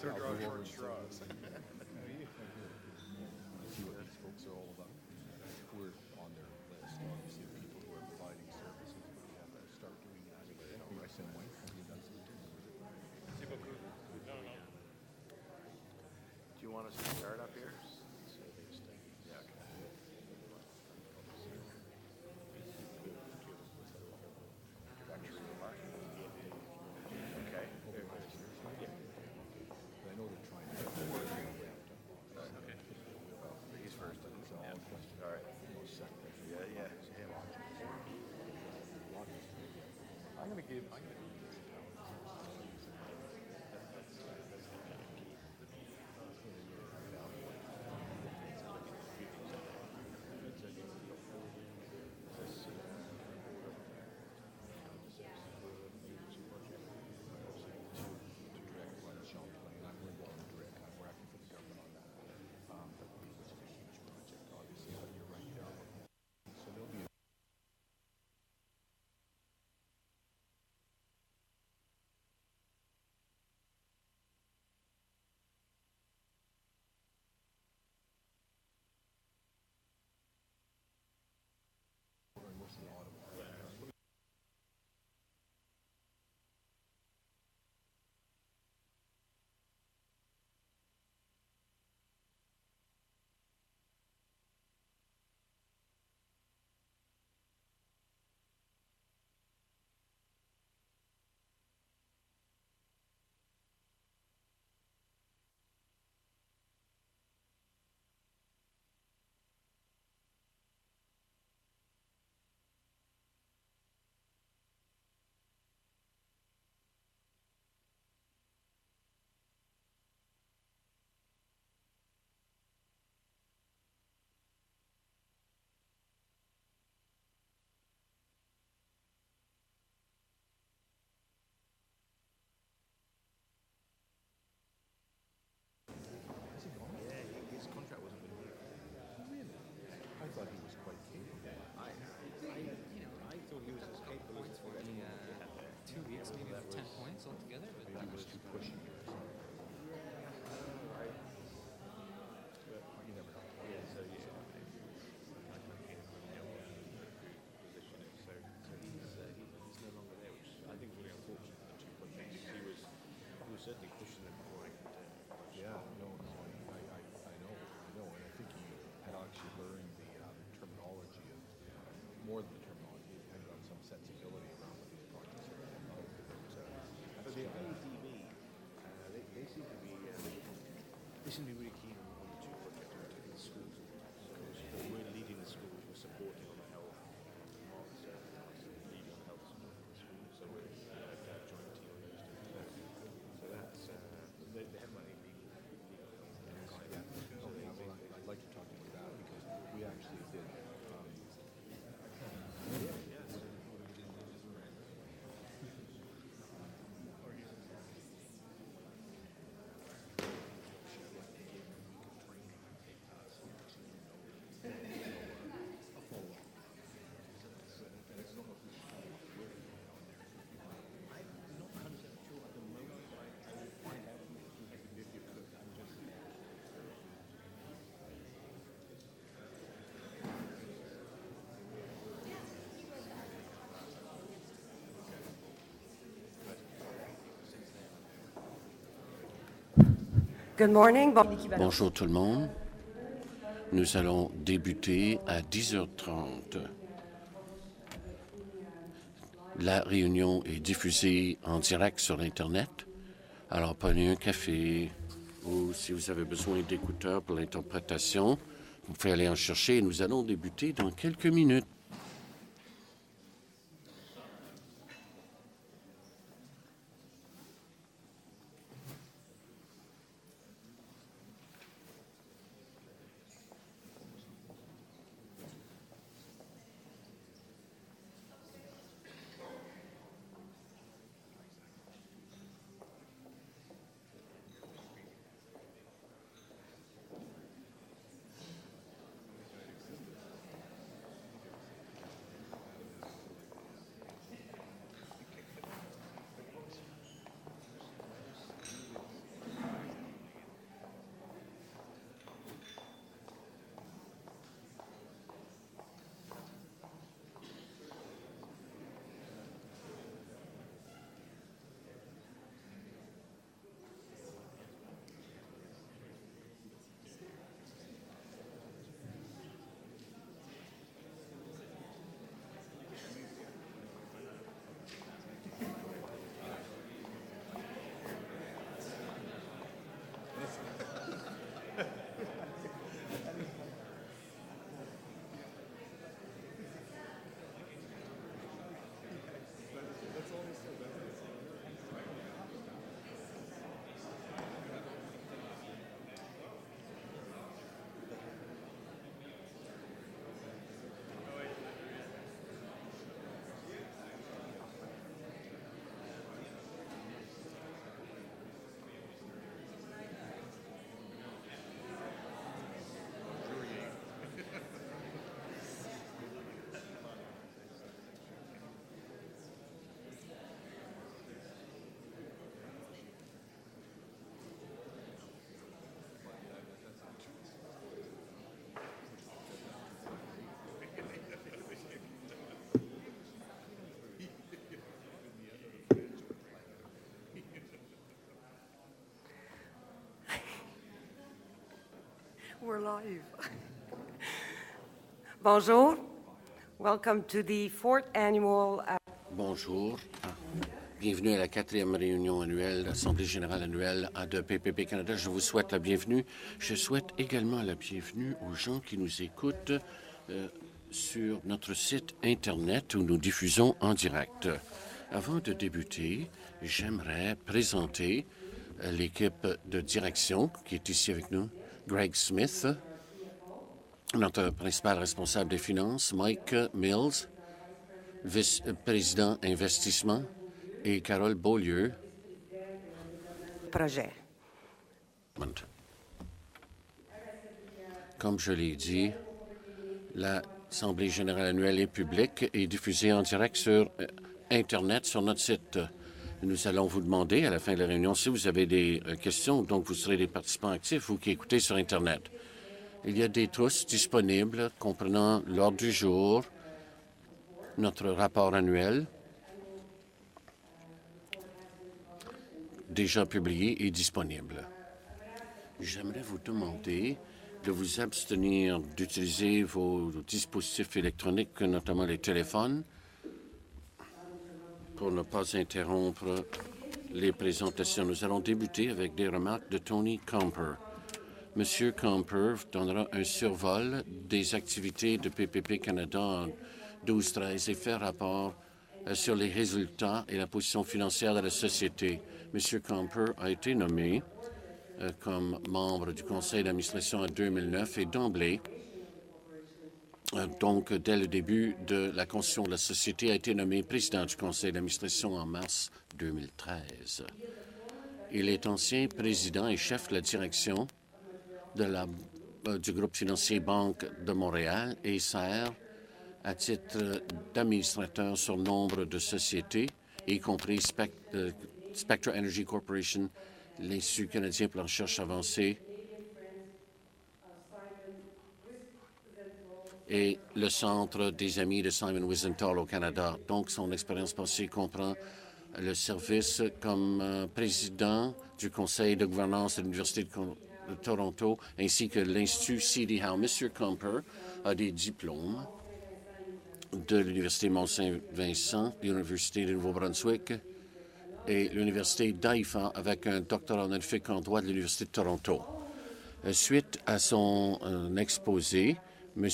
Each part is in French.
So draw short straws. See what these folks are all about. We're on their list, obviously, of people who are providing services, but we have to start doing that. We send one company does it. Do you want us to start up here? Yeah, okay. Okay. But I know they're trying to get more ramped up. Okay. He's first. It's all a question. All right. Yeah. I'm going to give. His contract wasn't renewed. I thought he was quite capable. I thought he was as capable as for any. 2 weeks, maybe 10 points altogether. But Maybe he was too pushy or something. You never know. Yeah, so yeah. He's no longer there, which I think is really unfortunate. Actually, he was certainly pushing them quite. Yeah, no, I know, and I think he had actually learned the terminology of more than the terminology. He had some sensibility around what these projects are all about. But the IADB, they seem to be really keen on the two projects in the schools, because we're leading the schools, we're supporting on the health, Mark's leading on health support in the schools, so we're a joint team on those two. So that's they have money legal. Yeah. Okay, well, I'd like to talk to you about that because we actually did. Good morning. Bonjour tout le monde. Nous allons débuter à 10h30. La réunion est diffusée en direct sur l'Internet. Alors prenez un café ou si vous avez besoin d'écouteurs pour l'interprétation, vous pouvez aller en chercher et nous allons débuter dans quelques minutes. We're live. Bonjour. Welcome to the fourth annual. Bonjour. Bienvenue à la 4e réunion annuelle, l'Assemblée générale annuelle de PPP Canada. Je vous souhaite la bienvenue. Je souhaite également la bienvenue aux gens qui nous écoutent sur notre site Internet où nous diffusons en direct. Avant de débuter, j'aimerais présenter l'équipe de direction qui est ici avec nous. Greg Smith, notre principal responsable des finances, Mike Mills, vice-président investissement, et Carole Beaulieu. Projet. Comme je l'ai dit, l'Assemblée générale annuelle est publique et diffusée en direct sur Internet, sur notre site. Nous allons vous demander à la fin de la réunion si vous avez des questions, donc vous serez des participants actifs, vous qui écoutez sur Internet. Il y a des trousses disponibles comprenant l'ordre du jour, notre rapport annuel, déjà publié et disponible. J'aimerais vous demander de vous abstenir d'utiliser vos dispositifs électroniques, notamment les téléphones, pour ne pas interrompre les présentations. Nous allons débuter avec des remarques de Tony Comper. Monsieur Comper donnera un survol des activités de PPP Canada en 12-13 et fait rapport sur les résultats et la position financière de la société. Monsieur Comper a été nommé comme membre du conseil d'administration en 2009 et d'emblée, donc dès le début de la constitution de la société, a été nommé président du conseil d'administration en mars 2013. Il est ancien président et chef de la direction du groupe financier Banque de Montréal et sert à titre d'administrateur sur nombre de sociétés, y compris Spectra Energy Corporation, l'Institut canadien pour la recherche avancée et le Centre des amis de Simon Wiesenthal au Canada. Donc, son expérience passée comprend le service comme président du conseil de gouvernance de l'Université de Toronto ainsi que l'Institut C.D. Howe. M. Comper a des diplômes de l'Université Mont-Saint-Vincent, de l'Université du Nouveau-Brunswick et l'Université d'Haïfa avec un doctorat honorifique en droit de l'Université de Toronto. Suite à son exposé, M.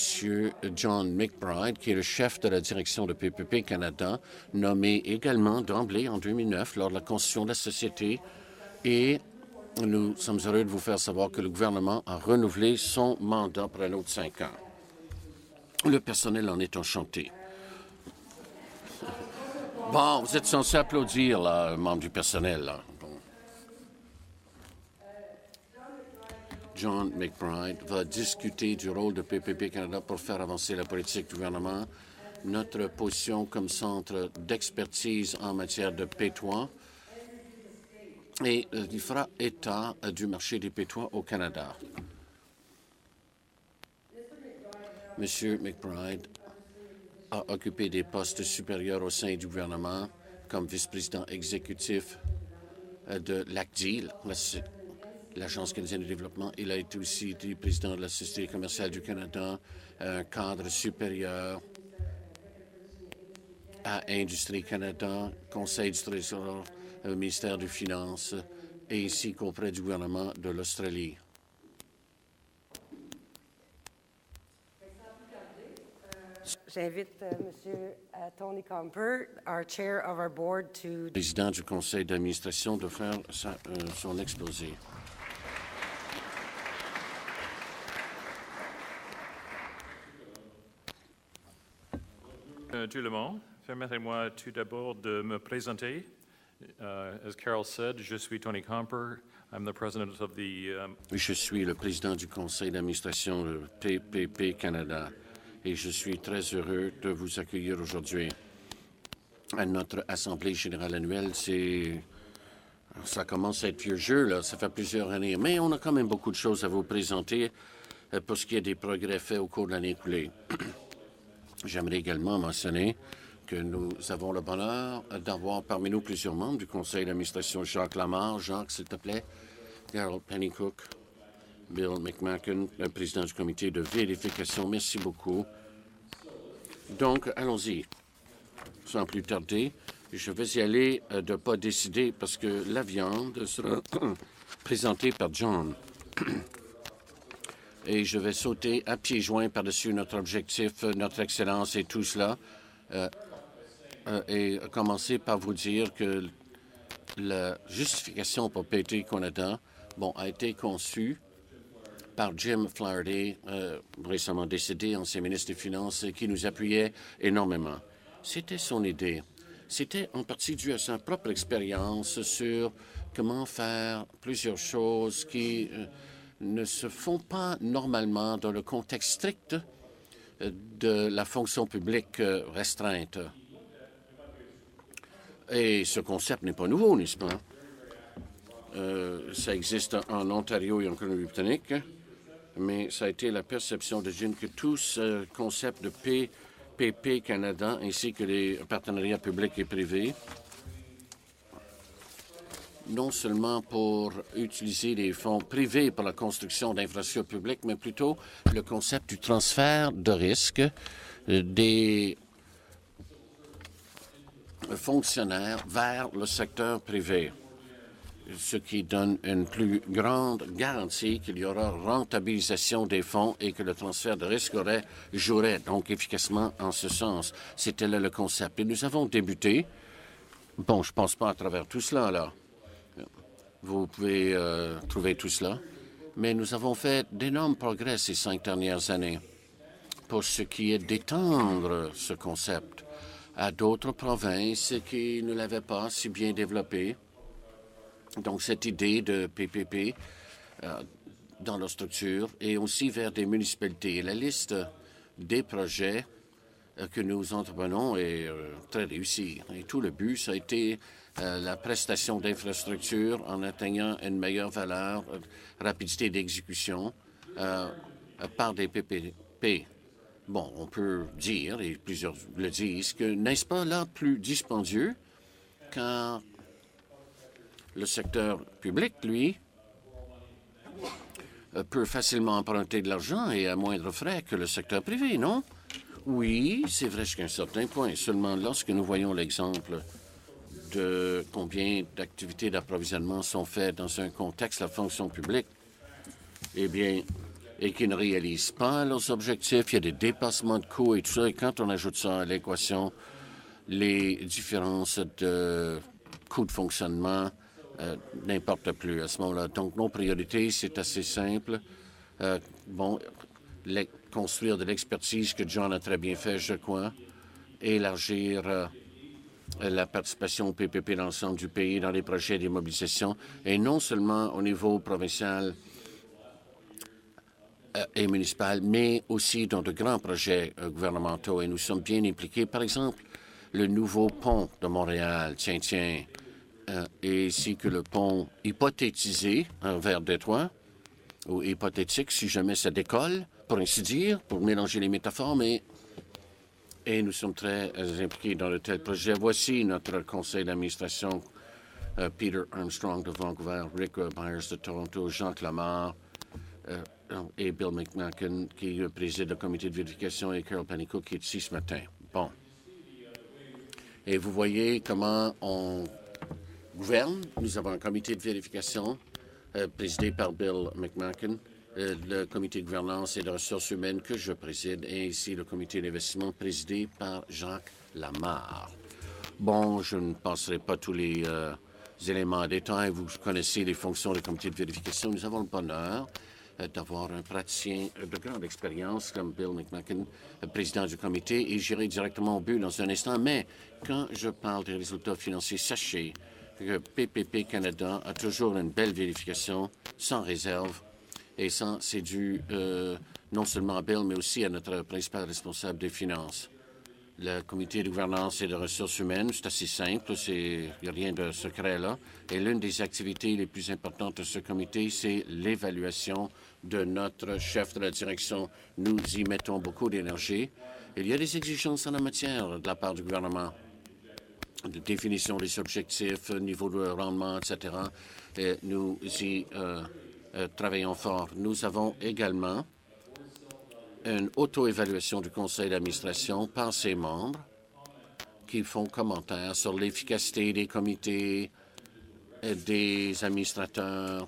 John McBride, qui est le chef de la direction de PPP Canada, nommé également d'emblée en 2009 lors de la constitution de la société, et nous sommes heureux de vous faire savoir que le gouvernement a renouvelé son mandat pour un autre 5 ans. Le personnel en est enchanté. Bon, vous êtes censé applaudir, là, membre du personnel. Là. Bon. John McBride va discuter du rôle de PPP Canada pour faire avancer la politique du gouvernement, notre position comme centre d'expertise en matière de pétrole, et il fera état du marché des pétroles au Canada. M. McBride a occupé des postes supérieurs au sein du gouvernement comme vice-président exécutif de l'ACDI, l'Agence canadienne de développement. Il a été aussi président de la Société commerciale du Canada, un cadre supérieur à Industrie Canada, Conseil du Trésor, ministère des Finances, et ainsi qu'auprès du gouvernement de l'Australie. J'invite M. Tony Comper, our chair of our board, to... Président du conseil d'administration, de faire son exposé. Tout le monde, permettez-moi tout d'abord de me présenter. As Carol said, je suis Tony Comper. I'm the president of the... Je suis le président du conseil d'administration de PPP Canada et je suis très heureux de vous accueillir aujourd'hui à notre Assemblée générale annuelle. Ça commence à être vieux jeu, là. Ça fait plusieurs années, mais on a quand même beaucoup de choses à vous présenter pour ce qui est des progrès faits au cours de l'année écoulée. J'aimerais également mentionner que nous avons le bonheur d'avoir parmi nous plusieurs membres du conseil d'administration. Jacques Lamarre. Jacques, s'il te plaît. Carol Pennycook. Bill McMacken, le président du comité de vérification. Merci beaucoup. Donc, allons-y. Sans plus tarder, je vais y aller de ne pas décider parce que la viande sera présentée par John. Et je vais sauter à pieds joints par-dessus notre objectif, notre excellence et tout cela. Et commencer par vous dire que la justification pour PT Canada a été conçue par Jim Flaherty, récemment décédé, ancien ministre des Finances, qui nous appuyait énormément. C'était son idée. C'était en partie dû à sa propre expérience sur comment faire plusieurs choses qui ne se font pas normalement dans le contexte strict de la fonction publique restreinte. Et ce concept n'est pas nouveau, n'est-ce pas? Ça existe en Ontario et en Colombie-Britannique, mais ça a été la perception de Jim que tout ce concept de PPP Canada ainsi que les partenariats publics et privés, non seulement pour utiliser les fonds privés pour la construction d'infrastructures publiques, mais plutôt le concept du transfert de risque des fonctionnaires vers le secteur privé, ce qui donne une plus grande garantie qu'il y aura rentabilisation des fonds et que le transfert de risque jouerait donc efficacement en ce sens. C'était là le concept. Et nous avons débuté, je ne pense pas à travers tout cela, là. Vous pouvez trouver tout cela, mais nous avons fait d'énormes progrès ces 5 dernières années pour ce qui est d'étendre ce concept à d'autres provinces qui ne l'avaient pas si bien développé. Donc, cette idée de PPP dans leur structure et aussi vers des municipalités. La liste des projets que nous entreprenons est très réussie. Et tout le but, ça a été la prestation d'infrastructures en atteignant une meilleure valeur, rapidité d'exécution par des PPP. Bon, on peut dire, et plusieurs le disent, que n'est-ce pas là plus dispendieux car le secteur public, lui, peut facilement emprunter de l'argent et à moindre frais que le secteur privé, non? Oui, c'est vrai jusqu'à un certain point. Seulement lorsque nous voyons l'exemple de combien d'activités d'approvisionnement sont faites dans un contexte de la fonction publique, eh bien, et qui ne réalisent pas leurs objectifs, il y a des dépassements de coûts et tout ça, et quand on ajoute ça à l'équation, les différences de coûts de fonctionnement n'importe plus à ce moment-là. Donc, nos priorités, c'est assez simple. Construire de l'expertise que John a très bien fait, je crois, élargir la participation au PPP dans l'ensemble du pays dans les projets d'immobilisation, et non seulement au niveau provincial et municipal, mais aussi dans de grands projets gouvernementaux. Et nous sommes bien impliqués. Par exemple, le nouveau pont de Montréal, ainsi que le pont hypothétisé vers Détroit, ou hypothétique si jamais ça décolle, pour ainsi dire, pour mélanger les métaphores, et nous sommes très impliqués dans de tels projets. Voici notre conseil d'administration, Peter Armstrong de Vancouver, Rick Byers de Toronto, Jean Clamart et Bill McMacken qui préside le comité de vérification et Carol Panicook qui est ici ce matin. Bon. Et vous voyez comment on gouverne. Nous avons un comité de vérification présidé par Bill McMacken, le comité de gouvernance et de ressources humaines que je préside, et ici le comité d'investissement présidé par Jacques Lamarre. Bon, je ne passerai pas tous les éléments en détail. Vous connaissez les fonctions du comité de vérification. Nous avons le bonheur d'avoir un praticien de grande expérience comme Bill McMacken, président du comité, et j'irai directement au but dans un instant. Mais quand je parle des résultats financiers, sachez que PPP Canada a toujours une belle vérification, sans réserve, et c'est dû non seulement à Bill, mais aussi à notre principal responsable des finances. Le comité de gouvernance et de ressources humaines, c'est assez simple, il n'y a rien de secret là. Et l'une des activités les plus importantes de ce comité, c'est l'évaluation de notre chef de la direction. Nous y mettons beaucoup d'énergie. Il y a des exigences en la matière de la part du gouvernement, de définition des objectifs, niveau de rendement, etc. Et nous y travaillons fort. Nous avons également une auto-évaluation du conseil d'administration par ses membres qui font commentaires sur l'efficacité des comités, des administrateurs,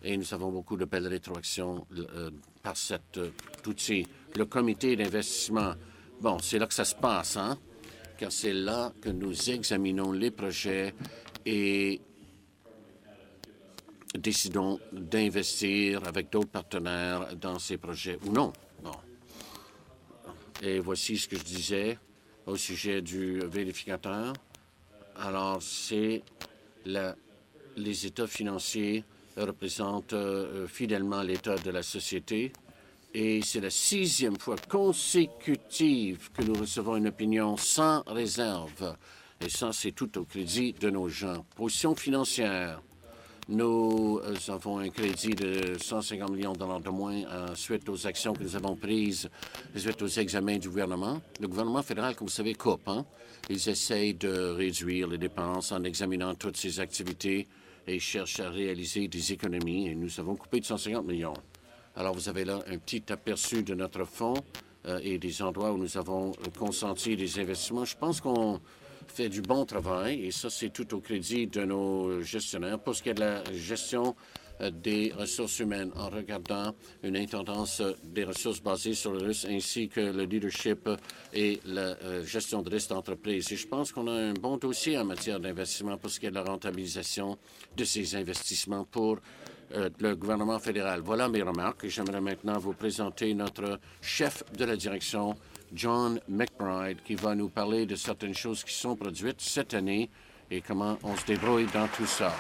et nous avons beaucoup de belles rétroactions par cet outil. Le comité d'investissement, bon, c'est là que ça se passe, hein, car c'est là que nous examinons les projets et décidons d'investir avec d'autres partenaires dans ces projets ou non. Bon. Et voici ce que je disais au sujet du vérificateur. Alors, c'est les états financiers représentent fidèlement l'état de la société et c'est la 6e fois consécutive que nous recevons une opinion sans réserve. Et ça, c'est tout au crédit de nos gens. Position financière. Nous avons un crédit de 150 millions de dollars de moins suite aux actions que nous avons prises, suite aux examens du gouvernement. Le gouvernement fédéral, comme vous savez, coupe. Hein? Ils essayent de réduire les dépenses en examinant toutes ces activités et cherchent à réaliser des économies. Et nous avons coupé de 150 millions. Alors, vous avez là un petit aperçu de notre fonds et des endroits où nous avons consenti des investissements. Je pense qu'on fait du bon travail et ça, c'est tout au crédit de nos gestionnaires. Pour ce qui est de la gestion des ressources humaines, en regardant une intendance des ressources basées sur le risque ainsi que le leadership et la gestion de risque d'entreprise. Et je pense qu'on a un bon dossier en matière d'investissement pour ce qui est de la rentabilisation de ces investissements pour le gouvernement fédéral. Voilà mes remarques et j'aimerais maintenant vous présenter notre chef de la direction, John McBride, qui va nous parler de certaines choses qui sont produites cette année et comment on se débrouille dans tout ça.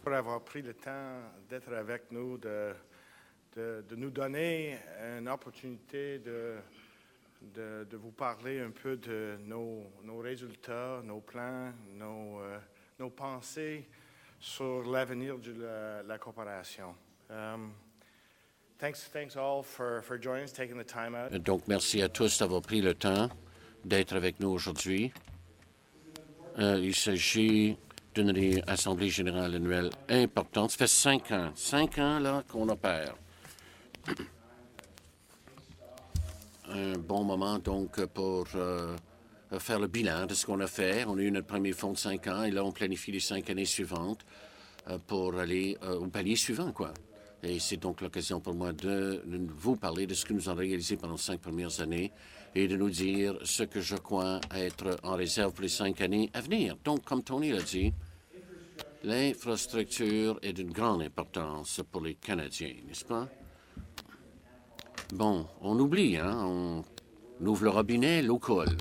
Pour avoir pris le temps d'être avec nous, de nous donner une opportunité de vous parler un peu de nos résultats, nos plans, nos pensées sur l'avenir de la coopération. Thanks all for joining us, taking the time out. Donc, merci à tous d'avoir pris le temps d'être avec nous aujourd'hui. Il s'agit d'une assemblée générale annuelle importante. Ça fait 5 ans là qu'on opère. Un bon moment donc pour faire le bilan de ce qu'on a fait. On a eu notre premier fonds de 5 ans et là, on planifie les 5 années suivantes pour aller au palier suivant, quoi. Et c'est donc l'occasion pour moi de vous parler de ce que nous avons réalisé pendant les 5 premières années et de nous dire ce que je crois être en réserve pour les 5 années à venir. Donc, comme Tony l'a dit, l'infrastructure est d'une grande importance pour les Canadiens, n'est-ce pas? Bon, on oublie, hein? On ouvre le robinet, l'eau coule.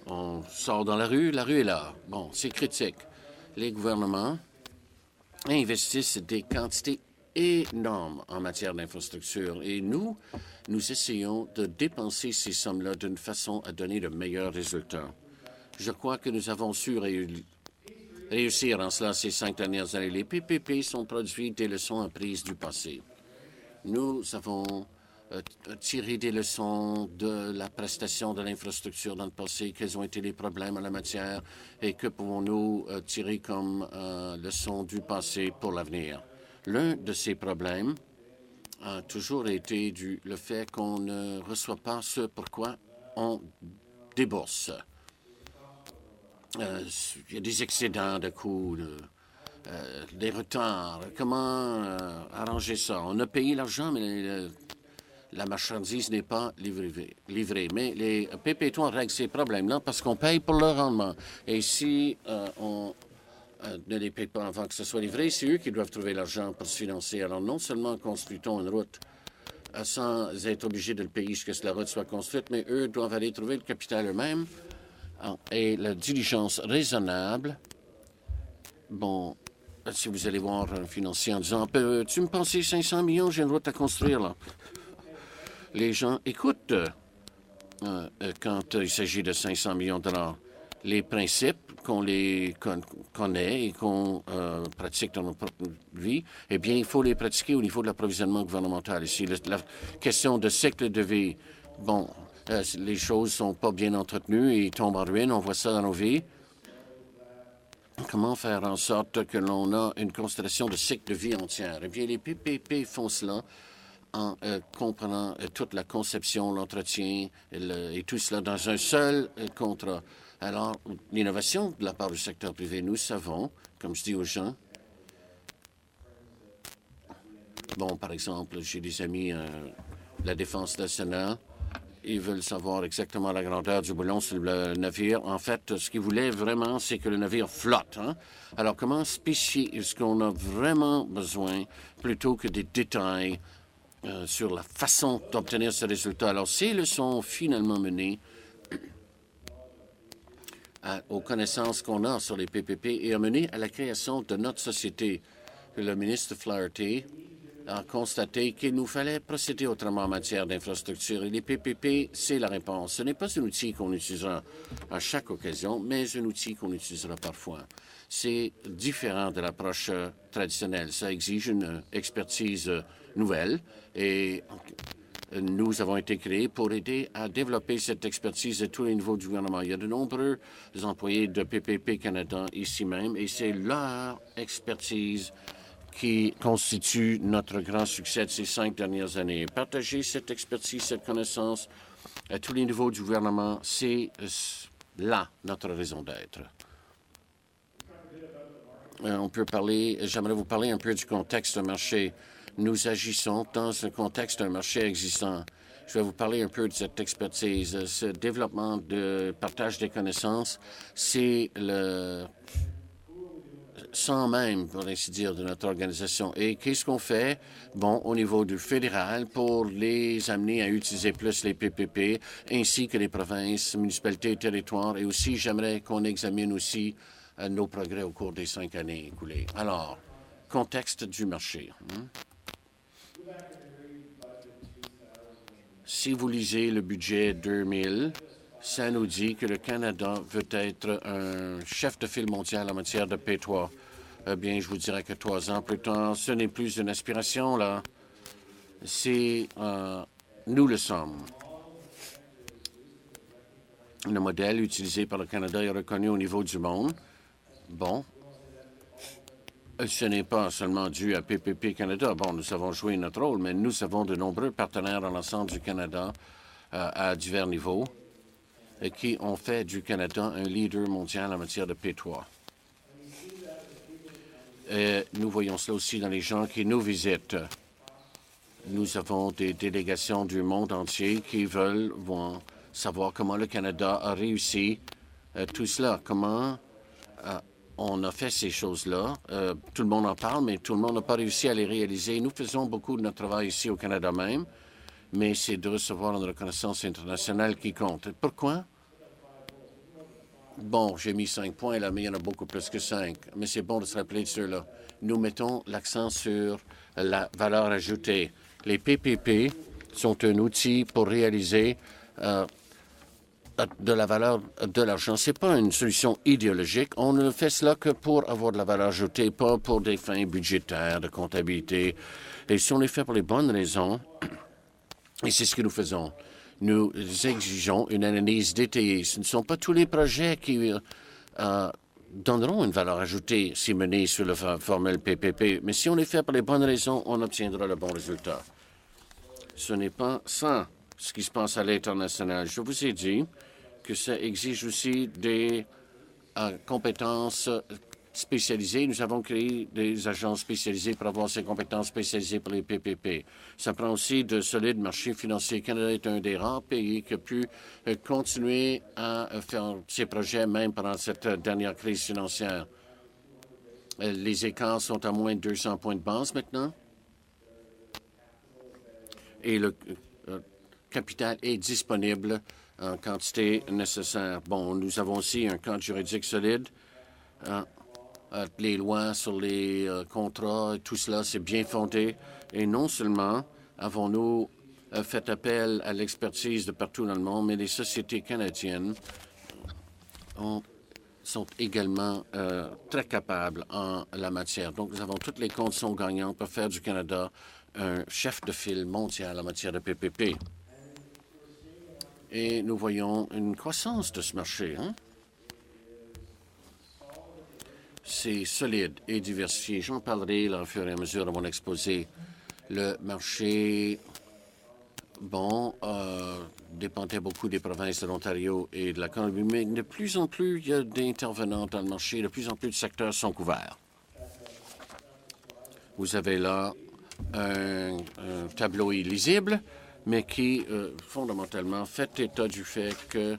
On sort dans la rue est là. Bon, c'est critique. Les gouvernements investissent des quantités énormes en matière d'infrastructure et nous essayons de dépenser ces sommes-là d'une façon à donner de meilleurs résultats. Je crois que nous avons su réussir en cela ces 5 dernières années. Les PPP sont produits des leçons apprises du passé. Nous avons tiré des leçons de la prestation de l'infrastructure dans le passé, quels ont été les problèmes en la matière et que pouvons-nous tirer comme leçon du passé pour l'avenir. L'un de ces problèmes a toujours été le fait qu'on ne reçoit pas ce pourquoi on débourse. Il y a des excédents de coûts, des retards. Comment arranger ça? On a payé l'argent, mais la marchandise n'est pas livrée. Mais les PP3 règlent ces problèmes-là parce qu'on paye pour leur rendement. Et si on ne les paye pas avant que ce soit livré, c'est eux qui doivent trouver l'argent pour se financer. Alors non seulement construit-on une route sans être obligés de le payer jusqu'à ce que la route soit construite, mais eux doivent aller trouver le capital eux-mêmes. Et la diligence raisonnable, bon, si vous allez voir un financier en disant « Peux-tu me passer 500 millions, j'ai une route à construire, là. » Les gens écoutent quand il s'agit de 500 millions de dollars. Les principes qu'on connaît et qu'on pratique dans notre propre vie, eh bien, il faut les pratiquer au niveau de l'approvisionnement gouvernemental. Ici, la question de cycle de vie, bon, les choses ne sont pas bien entretenues et ils tombent en ruine. On voit ça dans nos vies. comment faire en sorte que l'on a une constellation de cycle de vie entière? Eh bien, les PPP font cela en comprenant toute la conception, l'entretien et tout cela dans un seul contrat. Alors, l'innovation de la part du secteur privé, nous savons, comme je dis aux gens, bon, par exemple, j'ai des amis de la Défense nationale, ils veulent savoir exactement la grandeur du boulon sur le navire. En fait, ce qu'ils voulaient vraiment, c'est que le navire flotte. Hein? Alors, comment spécifier ce qu'on a vraiment besoin plutôt que des détails sur la façon d'obtenir ce résultat? Alors, ces leçons finalement menées aux connaissances qu'on a sur les PPP et a mené à la création de notre société. Le ministre Flaherty a constaté qu'il nous fallait procéder autrement en matière d'infrastructure. Et les PPP, c'est la réponse. Ce n'est pas un outil qu'on utilisera à chaque occasion, mais un outil qu'on utilisera parfois. C'est différent de l'approche traditionnelle. Ça exige une expertise nouvelle et nous avons été créés pour aider à développer cette expertise à tous les niveaux du gouvernement. Il y a de nombreux employés de PPP Canada ici même et c'est leur expertise qui constitue notre grand succès de ces 5 dernières années. Partager cette expertise, cette connaissance à tous les niveaux du gouvernement, c'est là notre raison d'être. J'aimerais vous parler un peu du contexte du marché. Nous agissons dans un contexte d'un marché existant. Je vais vous parler un peu de cette expertise. Ce développement de partage des connaissances, c'est le sang même, pour ainsi dire, de notre organisation. Et qu'est-ce qu'on fait? Bon, au niveau du fédéral, pour les amener à utiliser plus les PPP, ainsi que les provinces, municipalités, territoires. Et aussi, j'aimerais qu'on examine aussi nos progrès au cours des 5 années écoulées. Alors, contexte du marché. Si vous lisez le budget 2000, ça nous dit que le Canada veut être un chef de file mondial en matière de P3. Eh bien, je vous dirais que 3 ans plus tard, ce n'est plus une aspiration, là. Nous le sommes. Le modèle utilisé par le Canada est reconnu au niveau du monde. Bon, ce n'est pas seulement dû à PPP Canada. Bon, nous avons joué notre rôle, mais nous avons de nombreux partenaires dans l'ensemble du Canada à divers niveaux qui ont fait du Canada un leader mondial en matière de P3. Et nous voyons cela aussi dans les gens qui nous visitent. Nous avons des délégations du monde entier qui veulent savoir comment le Canada a réussi tout cela, comment on a fait ces choses-là. Tout le monde en parle, mais tout le monde n'a pas réussi à les réaliser. Nous faisons beaucoup de notre travail ici au Canada même, mais c'est de recevoir une reconnaissance internationale qui compte. Pourquoi? Bon, j'ai mis 5 points là, mais il y en a beaucoup plus que 5. Mais c'est bon de se rappeler de ceux-là. Nous mettons l'accent sur la valeur ajoutée. Les PPP sont un outil pour réaliser de la valeur de l'argent. Ce n'est pas une solution idéologique. On ne fait cela que pour avoir de la valeur ajoutée, pas pour des fins budgétaires, de comptabilité. Et si on les fait pour les bonnes raisons, et c'est ce que nous faisons, nous exigeons une analyse détaillée. Ce ne sont pas tous les projets qui donneront une valeur ajoutée si menés sur la formule PPP, mais si on les fait pour les bonnes raisons, on obtiendra le bon résultat. Ce n'est pas ça ce qui se passe à l'international. Je vous ai dit que ça exige aussi des compétences spécialisées. Nous avons créé des agences spécialisées pour avoir ces compétences spécialisées pour les PPP. Ça prend aussi de solides marchés financiers. Le Canada est un des rares pays qui a pu continuer à faire ces projets même pendant cette dernière crise financière. Les écarts sont à moins de 200 points de base maintenant. Et le capital est disponible en quantité nécessaire. Bon, nous avons aussi un cadre juridique solide. Les lois sur les contrats, tout cela, c'est bien fondé. Et non seulement avons-nous fait appel à l'expertise de partout dans le monde, mais les sociétés canadiennes sont également très capables en la matière. Donc, nous avons toutes les conditions gagnantes pour faire du Canada un chef de file mondial en matière de PPP. Et nous voyons une croissance de ce marché. assez solide et diversifié. J'en parlerai là, au fur et à mesure de mon exposé. Le marché, dépendait beaucoup des provinces de l'Ontario et de la Colombie, mais de plus en plus, il y a d'intervenants dans le marché. De plus en plus de secteurs sont couverts. Vous avez là un tableau illisible, mais qui, fondamentalement, fait état du fait que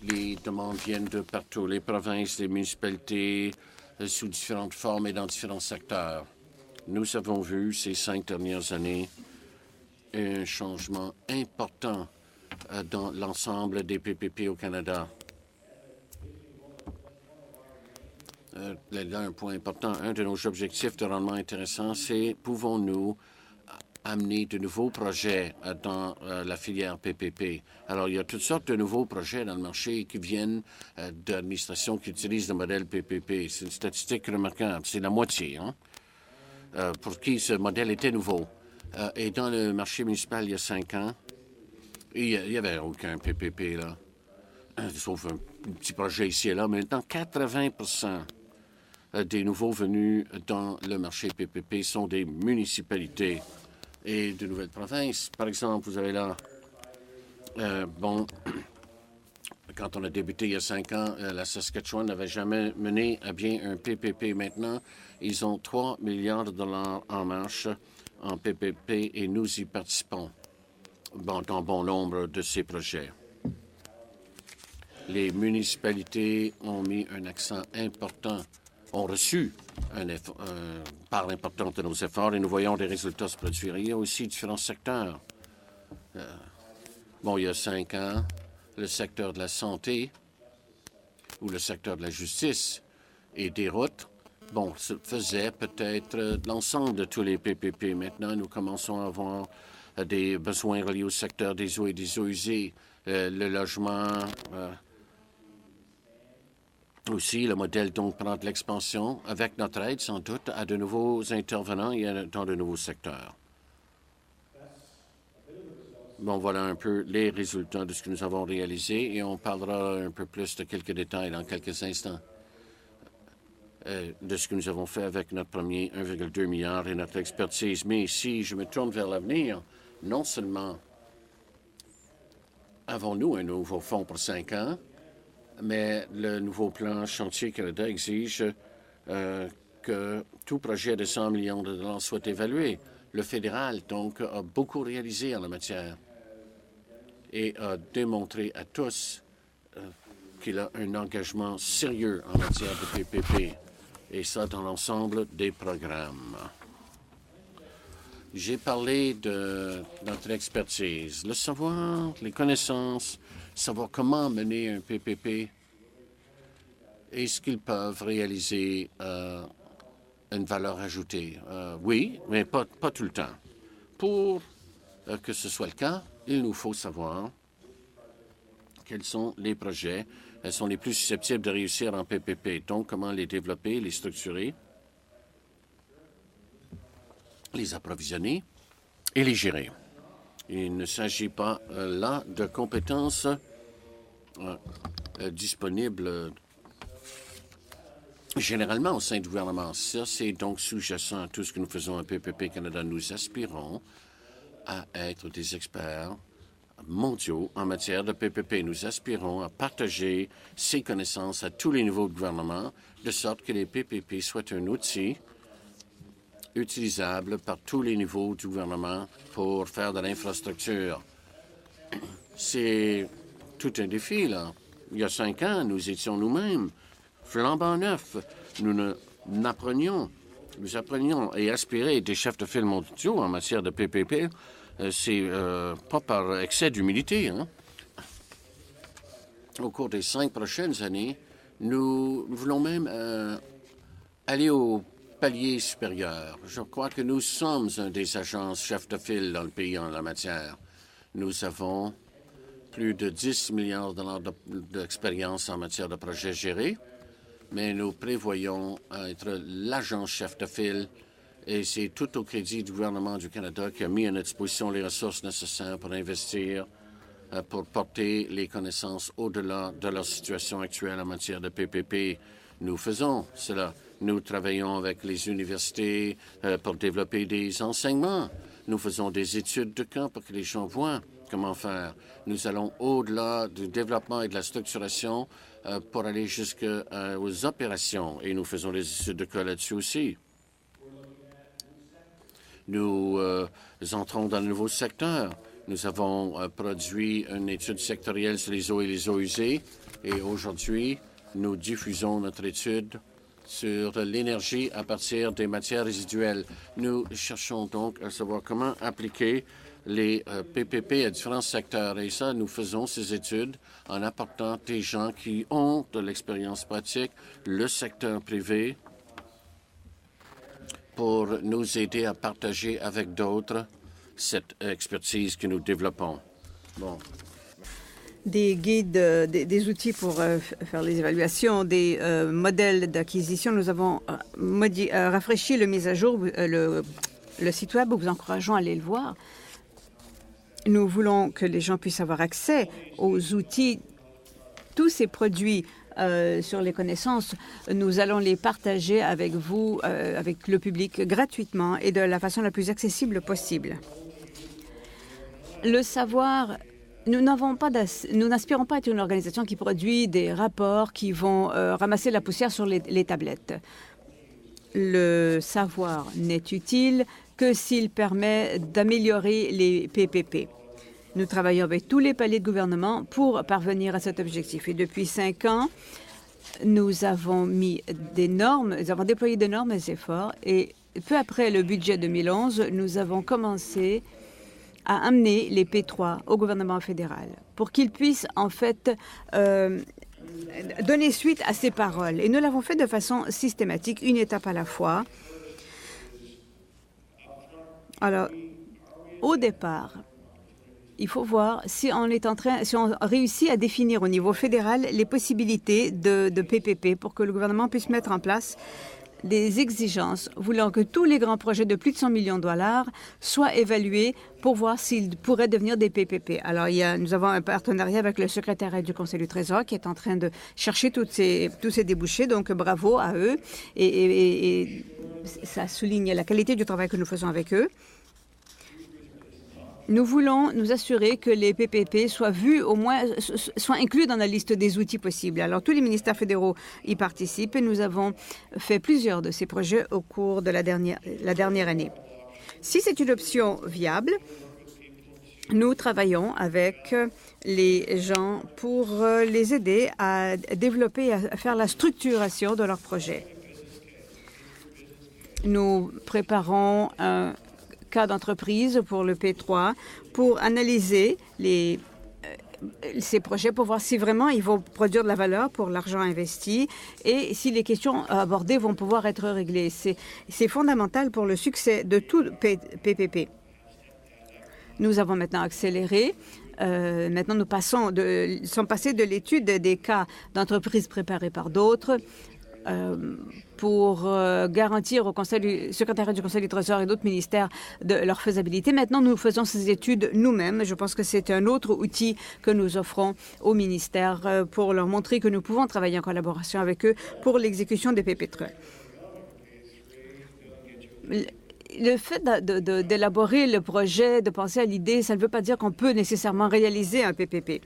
les demandes viennent de partout, les provinces, les municipalités, sous différentes formes et dans différents secteurs. Nous avons vu ces 5 dernières années un changement important dans l'ensemble des PPP au Canada. Là, un point important, un de nos objectifs de rendement intéressant, c'est pouvons-nous amener de nouveaux projets dans la filière PPP. Alors, il y a toutes sortes de nouveaux projets dans le marché qui viennent d'administrations qui utilisent le modèle PPP. C'est une statistique remarquable. C'est la moitié, pour qui ce modèle était nouveau. Et dans le marché municipal, il y a 5 ans, il n'y avait aucun PPP, là, sauf un petit projet ici et là. Mais maintenant, 80% des nouveaux venus dans le marché PPP sont des municipalités et de nouvelles provinces. Par exemple, vous avez là, quand on a débuté il y a 5 ans, la Saskatchewan n'avait jamais mené à bien un PPP. Maintenant, ils ont 3 milliards de dollars en marche en PPP et nous y participons dans bon nombre de ces projets. Les municipalités ont mis un accent important, ont reçu une part importante de nos efforts et nous voyons des résultats se produire. Il y a aussi différents secteurs. Il y a 5 ans, le secteur de la santé ou le secteur de la justice et des routes, se faisait peut-être l'ensemble de tous les PPP. Maintenant, nous commençons à avoir des besoins reliés au secteur des eaux et des eaux usées, le logement, aussi le modèle donc prend de l'expansion, avec notre aide sans doute, à de nouveaux intervenants et dans de nouveaux secteurs. Voilà un peu les résultats de ce que nous avons réalisé et on parlera un peu plus de quelques détails dans quelques instants de ce que nous avons fait avec notre premier 1,2 milliard et notre expertise. Mais si je me tourne vers l'avenir, non seulement avons-nous un nouveau fonds pour 5 ans, mais le nouveau plan Chantier Canada exige que tout projet de 100 millions de dollars soit évalué. Le fédéral, donc, a beaucoup réalisé en la matière et a démontré à tous qu'il a un engagement sérieux en matière de PPP, et ça dans l'ensemble des programmes. J'ai parlé de notre expertise, le savoir, les connaissances, savoir comment mener un PPP et ce qu'ils peuvent réaliser une valeur ajoutée. Oui, mais pas tout le temps. Pour que ce soit le cas, il nous faut savoir quels sont les projets, sont les plus susceptibles de réussir en PPP. Donc, comment les développer, les structurer, les approvisionner et les gérer. Il ne s'agit pas là de compétences disponibles généralement au sein du gouvernement. Ça, c'est donc sous-jacent à tout ce que nous faisons à PPP Canada. Nous aspirons à être des experts mondiaux en matière de PPP. Nous aspirons à partager ces connaissances à tous les niveaux de gouvernement, de sorte que les PPP soient un outil utilisable par tous les niveaux du gouvernement pour faire de l'infrastructure. C'est tout un défi, là. Il y a 5 ans, nous étions nous-mêmes flambant neufs. Nous apprenions et aspiraient des chefs de file mondiaux en matière de PPP. C'est pas par excès d'humilité. Au cours des 5 prochaines années, nous voulons même aller au palier supérieur. Je crois que nous sommes un des agences chefs de file dans le pays en la matière. Nous avons plus de 10 milliards de dollars d'expérience en matière de projets gérés, mais nous prévoyons être l'agence chef de file et c'est tout au crédit du gouvernement du Canada qui a mis à notre disposition les ressources nécessaires pour investir, pour porter les connaissances au-delà de leur situation actuelle en matière de PPP. Nous faisons cela. Nous travaillons avec les universités pour développer des enseignements. Nous faisons des études de cas pour que les gens voient comment faire. Nous allons au-delà du développement et de la structuration pour aller jusqu'aux opérations. Et nous faisons des études de cas là-dessus aussi. Nous entrons dans le nouveau secteur. Nous avons produit une étude sectorielle sur les eaux et les eaux usées. Et aujourd'hui, nous diffusons notre étude sur l'énergie à partir des matières résiduelles. Nous cherchons donc à savoir comment appliquer les PPP à différents secteurs. Et ça, nous faisons ces études en apportant des gens qui ont de l'expérience pratique, le secteur privé, pour nous aider à partager avec d'autres cette expertise que nous développons. Bon. Des guides, des outils pour faire les évaluations, des modèles d'acquisition. Nous avons rafraîchi le mise à jour, le site web. Nous vous encourageons à aller le voir. Nous voulons que les gens puissent avoir accès aux outils, tous ces produits sur les connaissances. Nous allons les partager avec vous, avec le public, gratuitement et de la façon la plus accessible possible. Le savoir, nous n'aspirons pas à être une organisation qui produit des rapports qui vont ramasser la poussière sur les tablettes. Le savoir n'est utile que s'il permet d'améliorer les PPP. Nous travaillons avec tous les paliers de gouvernement pour parvenir à cet objectif. Et depuis 5 ans, nous avons mis des normes, nous avons déployé d'énormes efforts. Et peu après le budget 2011, nous avons commencé à amener les P3 au gouvernement fédéral pour qu'ils puissent en fait donner suite à ces paroles. Et nous l'avons fait de façon systématique, une étape à la fois. Alors, au départ, il faut voir si on réussit à définir au niveau fédéral les possibilités de PPP pour que le gouvernement puisse mettre en place des exigences voulant que tous les grands projets de plus de 100 millions de dollars soient évalués pour voir s'ils pourraient devenir des PPP. Alors, nous avons un partenariat avec le secrétariat du Conseil du Trésor qui est en train de chercher tous ces débouchés, donc bravo à eux. Et ça souligne la qualité du travail que nous faisons avec eux. Nous voulons nous assurer que les PPP soient vus, au moins, soient inclus dans la liste des outils possibles. Alors, tous les ministères fédéraux y participent et nous avons fait plusieurs de ces projets au cours de la dernière année. Si c'est une option viable, nous travaillons avec les gens pour les aider à développer, à faire la structuration de leurs projets. Nous préparons un cas d'entreprise pour le P3 pour analyser ces projets pour voir si vraiment ils vont produire de la valeur pour l'argent investi et si les questions abordées vont pouvoir être réglées. C'est fondamental pour le succès de tout PPP. Nous avons maintenant accéléré. Maintenant, nous sommes passés de l'étude des cas d'entreprises préparés par d'autres pour garantir au secrétariat du Conseil du Trésor et d'autres ministères de leur faisabilité. Maintenant, nous faisons ces études nous-mêmes. Je pense que c'est un autre outil que nous offrons aux ministères pour leur montrer que nous pouvons travailler en collaboration avec eux pour l'exécution des PPP3. Le fait d'élaborer le projet, de penser à l'idée, ça ne veut pas dire qu'on peut nécessairement réaliser un PPP.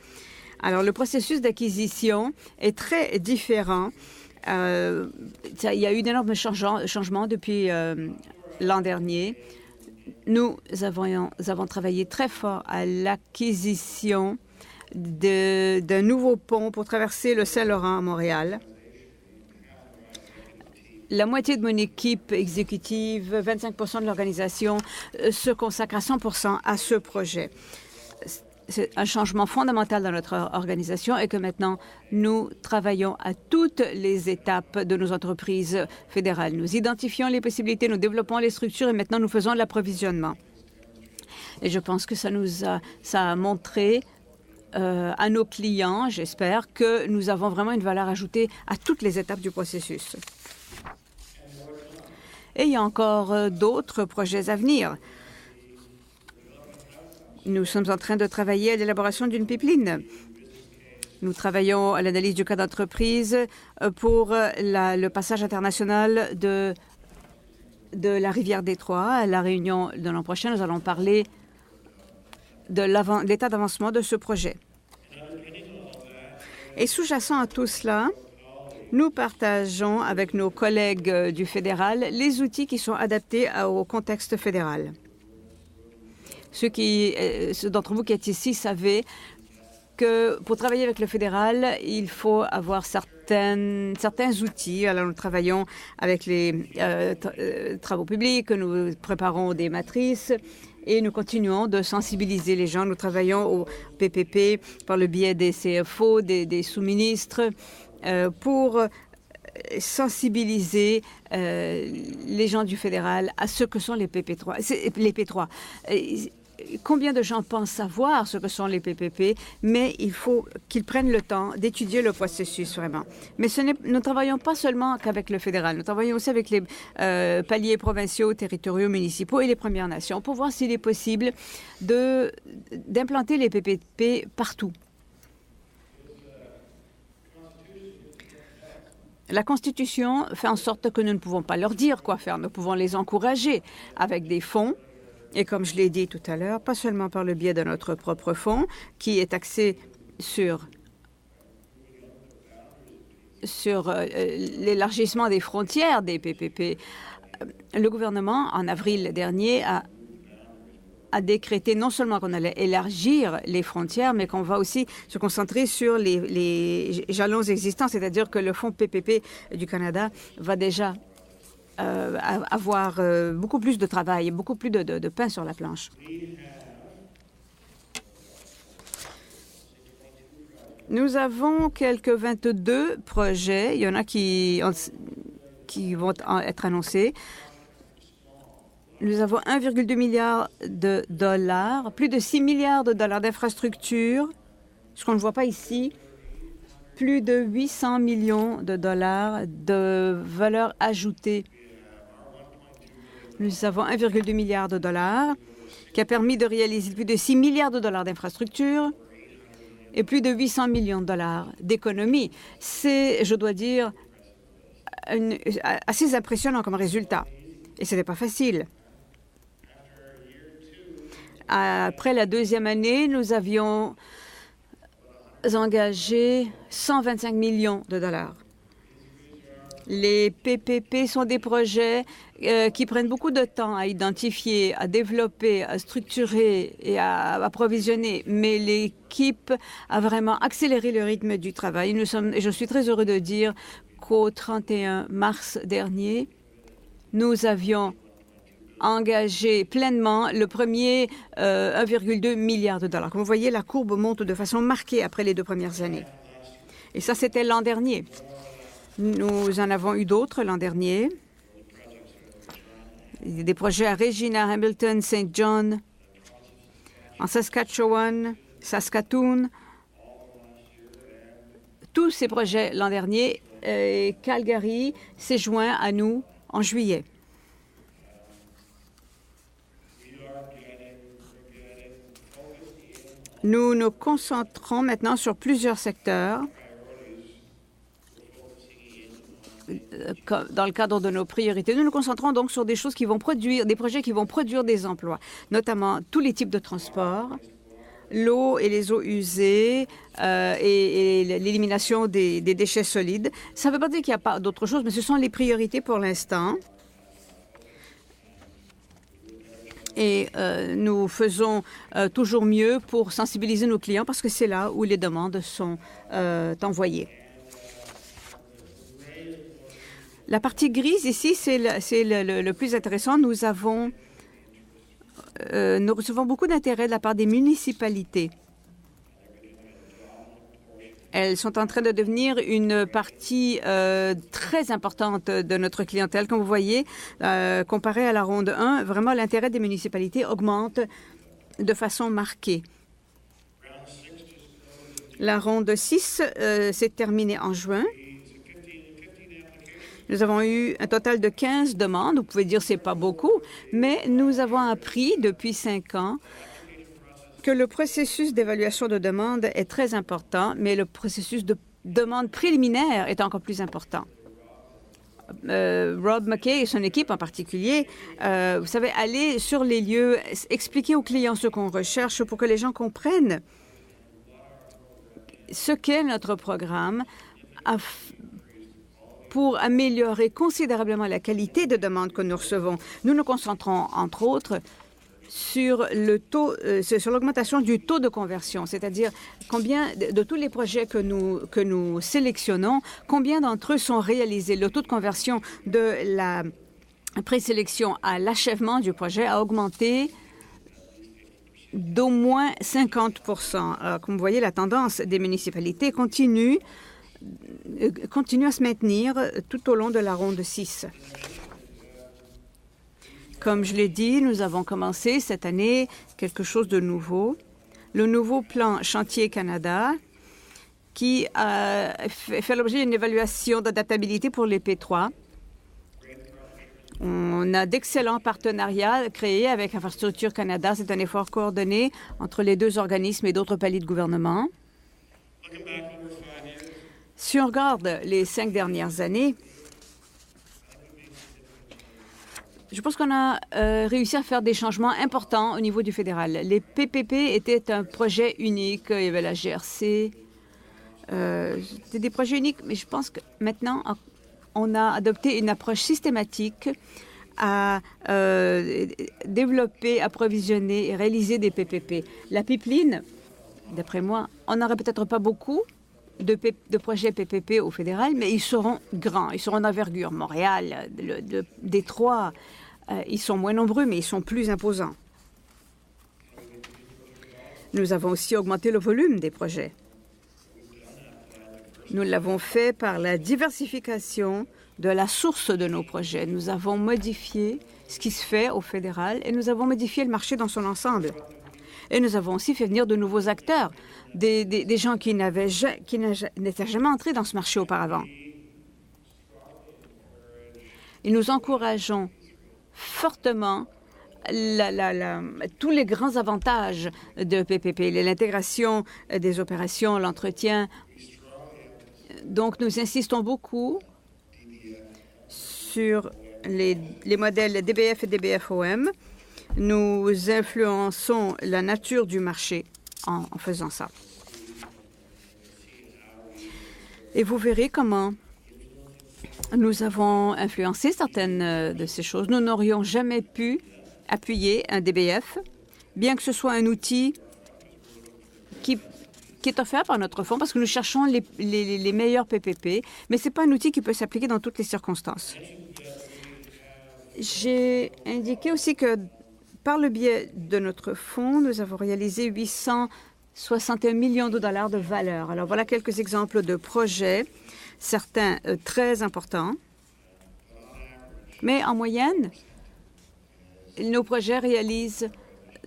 Alors, le processus d'acquisition est très différent. Il y a eu d'énormes changements depuis l'an dernier. Nous avons travaillé très fort à l'acquisition d'un nouveau pont pour traverser le Saint-Laurent à Montréal. La moitié de mon équipe exécutive, 25% de l'organisation, se consacre à 100% à ce projet. C'est un changement fondamental dans notre organisation et que maintenant, nous travaillons à toutes les étapes de nos entreprises fédérales. Nous identifions les possibilités, nous développons les structures et maintenant, nous faisons de l'approvisionnement. Et je pense que ça a montré à nos clients, j'espère, que nous avons vraiment une valeur ajoutée à toutes les étapes du processus. Et il y a encore d'autres projets à venir. Nous sommes en train de travailler à l'élaboration d'une pipeline Nous travaillons à l'analyse du cas d'entreprise pour le passage international de la rivière Détroit. À la réunion de l'an prochain, nous allons parler de l'état d'avancement de ce projet. Et sous-jacent à tout cela, nous partageons avec nos collègues du fédéral les outils qui sont adaptés au contexte fédéral. Ceux d'entre vous qui êtes ici savaient que pour travailler avec le fédéral, il faut avoir certains outils. Alors, nous travaillons avec les travaux publics, nous préparons des matrices et nous continuons de sensibiliser les gens. Nous travaillons au PPP par le biais des CFO, des sous-ministres, pour sensibiliser les gens du fédéral à ce que sont les P3. Combien de gens pensent savoir ce que sont les PPP, mais il faut qu'ils prennent le temps d'étudier le processus vraiment. Mais nous ne travaillons pas seulement qu'avec le fédéral, nous travaillons aussi avec les paliers provinciaux, territoriaux, municipaux et les Premières Nations pour voir s'il est possible d'implanter les PPP partout. La Constitution fait en sorte que nous ne pouvons pas leur dire quoi faire. Nous pouvons les encourager avec des fonds. Et comme je l'ai dit tout à l'heure, pas seulement par le biais de notre propre fonds, qui est axé sur l'élargissement des frontières des PPP. Le gouvernement, en avril dernier, a décrété non seulement qu'on allait élargir les frontières, mais qu'on va aussi se concentrer sur les jalons existants, c'est-à-dire que le fonds PPP du Canada va déjà avoir beaucoup plus de travail et beaucoup plus de pain sur la planche. Nous avons quelques 22 projets. Il y en a qui vont être annoncés. Nous avons 1,2 milliard de dollars, plus de 6 milliards de dollars d'infrastructures, ce qu'on ne voit pas ici, plus de 800 millions de dollars de valeur ajoutée. Nous avons 1,2 milliard de dollars qui a permis de réaliser plus de 6 milliards de dollars d'infrastructures et plus de 800 millions de dollars d'économies. C'est, je dois dire, assez impressionnant comme résultat. Et ce n'est pas facile. Après la deuxième année, nous avions engagé 125 millions de dollars. Les PPP sont des projets qui prennent beaucoup de temps à identifier, à développer, à structurer et à approvisionner. Mais l'équipe a vraiment accéléré le rythme du travail. Et je suis très heureux de dire qu'au 31 mars dernier, nous avions engagé pleinement le premier 1,2 milliard de dollars. Comme vous voyez, la courbe monte de façon marquée après les 2 premières années. Et ça, c'était l'an dernier. Nous en avons eu d'autres l'an dernier. Des projets à Regina, Hamilton, St. John, en Saskatchewan, Saskatoon. Tous ces projets l'an dernier, Calgary s'est joint à nous en juillet. Nous nous concentrons maintenant sur plusieurs secteurs dans le cadre de nos priorités. Nous nous concentrons donc sur des choses qui vont produire, des projets qui vont produire des emplois, notamment tous les types de transports, l'eau et les eaux usées et l'élimination des déchets solides. Ça ne veut pas dire qu'il n'y a pas d'autres choses, mais ce sont les priorités pour l'instant. Et nous faisons toujours mieux pour sensibiliser nos clients parce que c'est là où les demandes sont envoyées. La partie grise ici, c'est le plus intéressant. Nous recevons beaucoup d'intérêt de la part des municipalités. Elles sont en train de devenir une partie très importante de notre clientèle. Comme vous voyez, comparé à la ronde 1, vraiment l'intérêt des municipalités augmente de façon marquée. La ronde 6 s'est terminée en juin. Nous avons eu un total de 15 demandes. Vous pouvez dire que ce n'est pas beaucoup, mais nous avons appris depuis 5 ans que le processus d'évaluation de demande est très important, mais le processus de demande préliminaire est encore plus important. Rob McKay et son équipe en particulier, vous savez, aller sur les lieux, expliquer aux clients ce qu'on recherche pour que les gens comprennent ce qu'est notre programme pour améliorer considérablement la qualité de demande que nous recevons. Nous nous concentrons, entre autres, sur le taux, sur l'augmentation du taux de conversion, c'est-à-dire combien de tous les projets que nous sélectionnons, combien d'entre eux sont réalisés. Le taux de conversion de la présélection à l'achèvement du projet a augmenté d'au moins 50%. Alors, comme vous voyez, la tendance des municipalités continue à se maintenir tout au long de la ronde 6. Comme je l'ai dit, nous avons commencé cette année quelque chose de nouveau. Le nouveau plan Chantier Canada qui a fait l'objet d'une évaluation d'adaptabilité pour les P3. On a d'excellents partenariats créés avec Infrastructure Canada. C'est un effort coordonné entre les deux organismes et d'autres paliers de gouvernement. Si on regarde les 5 dernières années, je pense qu'on a réussi à faire des changements importants au niveau du fédéral. Les PPP étaient un projet unique. Il y avait la GRC. C'était des projets uniques, mais je pense que maintenant, on a adopté une approche systématique à développer, approvisionner et réaliser des PPP. La pipeline, d'après moi, on n'aurait peut-être pas beaucoup de projets PPP au fédéral, mais ils seront grands, ils seront d'envergure. Montréal, Détroit, ils sont moins nombreux, mais ils sont plus imposants. Nous avons aussi augmenté le volume des projets. Nous l'avons fait par la diversification de la source de nos projets. Nous avons modifié ce qui se fait au fédéral et nous avons modifié le marché dans son ensemble. Et nous avons aussi fait venir de nouveaux acteurs, des gens qui n'étaient jamais entrés dans ce marché auparavant. Et nous encourageons fortement tous les grands avantages de PPP, l'intégration des opérations, l'entretien. Donc, nous insistons beaucoup sur les modèles DBF et DBFOM. Nous influençons la nature du marché en faisant ça. Et vous verrez comment nous avons influencé certaines de ces choses. Nous n'aurions jamais pu appuyer un DBF, bien que ce soit un outil qui est offert par notre fonds, parce que nous cherchons les meilleurs PPP, mais ce n'est pas un outil qui peut s'appliquer dans toutes les circonstances. J'ai indiqué aussi que par le biais de notre fonds, nous avons réalisé 861 millions de dollars de valeur. Alors voilà quelques exemples de projets, certains très importants. Mais en moyenne, nos projets réalisent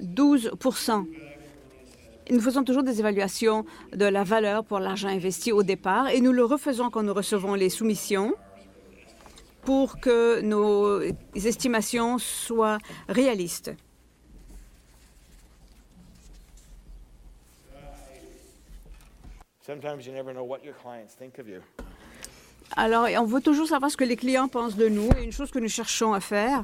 12%. Nous faisons toujours des évaluations de la valeur pour l'argent investi au départ et nous le refaisons quand nous recevons les soumissions pour que nos estimations soient réalistes. Alors, on veut toujours savoir ce que les clients pensent de nous. Et une chose que nous cherchons à faire,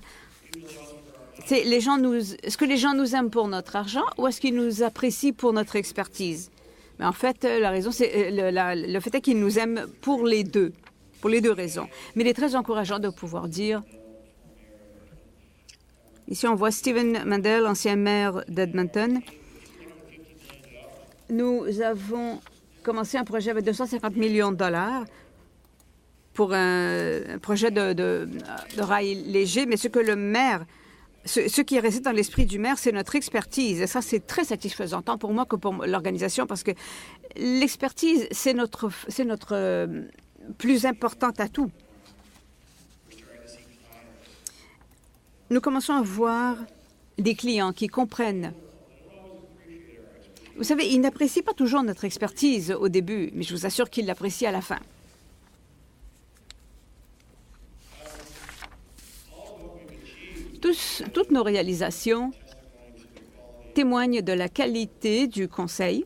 c'est est-ce que les gens nous aiment pour notre argent ou est-ce qu'ils nous apprécient pour notre expertise? Mais en fait, la raison, c'est le fait est qu'ils nous aiment pour les deux raisons. Mais il est très encourageant de pouvoir dire. Ici, on voit Stephen Mandel, ancien maire d'Edmonton. Nous avons commencé un projet avec 250 millions de dollars pour un projet de rail léger, mais ce que le maire, ce qui est resté dans l'esprit du maire, c'est notre expertise. Et ça, c'est très satisfaisant, tant pour moi que pour l'organisation, parce que l'expertise, c'est notre plus important atout. Nous commençons à voir des clients qui comprennent. Vous savez, ils n'apprécient pas toujours notre expertise au début, mais je vous assure qu'ils l'apprécient à la fin. Toutes nos réalisations témoigne de la qualité du conseil,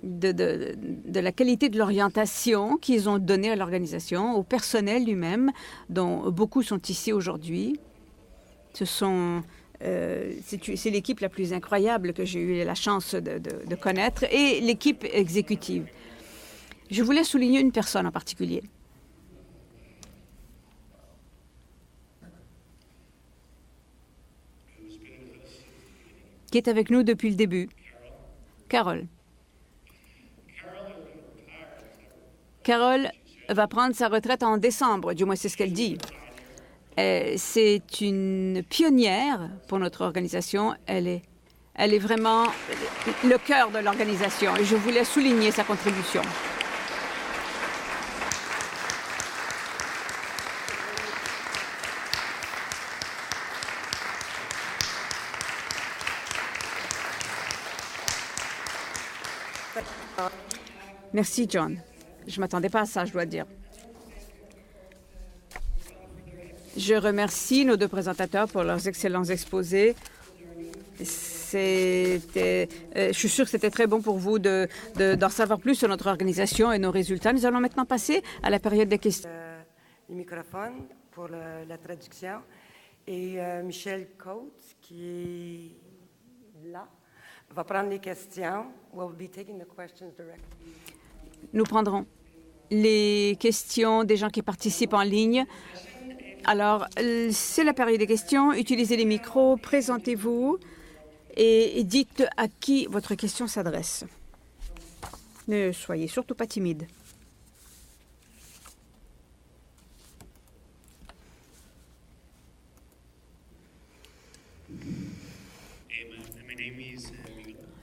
de la qualité de l'orientation qu'ils ont donnée à l'organisation, au personnel lui-même, dont beaucoup sont ici aujourd'hui. C'est l'équipe la plus incroyable que j'ai eu la chance de connaître, et l'équipe exécutive. Je voulais souligner une personne en particulier. Qui est avec nous depuis le début. Carole. Carole va prendre sa retraite en décembre, du moins c'est ce qu'elle dit. C'est une pionnière pour notre organisation. Elle est vraiment le cœur de l'organisation et je voulais souligner sa contribution. Merci, John. Je ne m'attendais pas à ça, je dois dire. Je remercie nos deux présentateurs pour leurs excellents exposés. Je suis sûre que c'était très bon pour vous d'en savoir plus sur notre organisation et nos résultats. Nous allons maintenant passer à la période des questions. Le microphone pour la traduction. Et Michel Coates, qui est là, va prendre les questions. We'll be taking the questions directly. Nous prendrons les questions des gens qui participent en ligne. Alors, c'est la période des questions. Utilisez les micros, présentez-vous et dites à qui votre question s'adresse. Ne soyez surtout pas timide.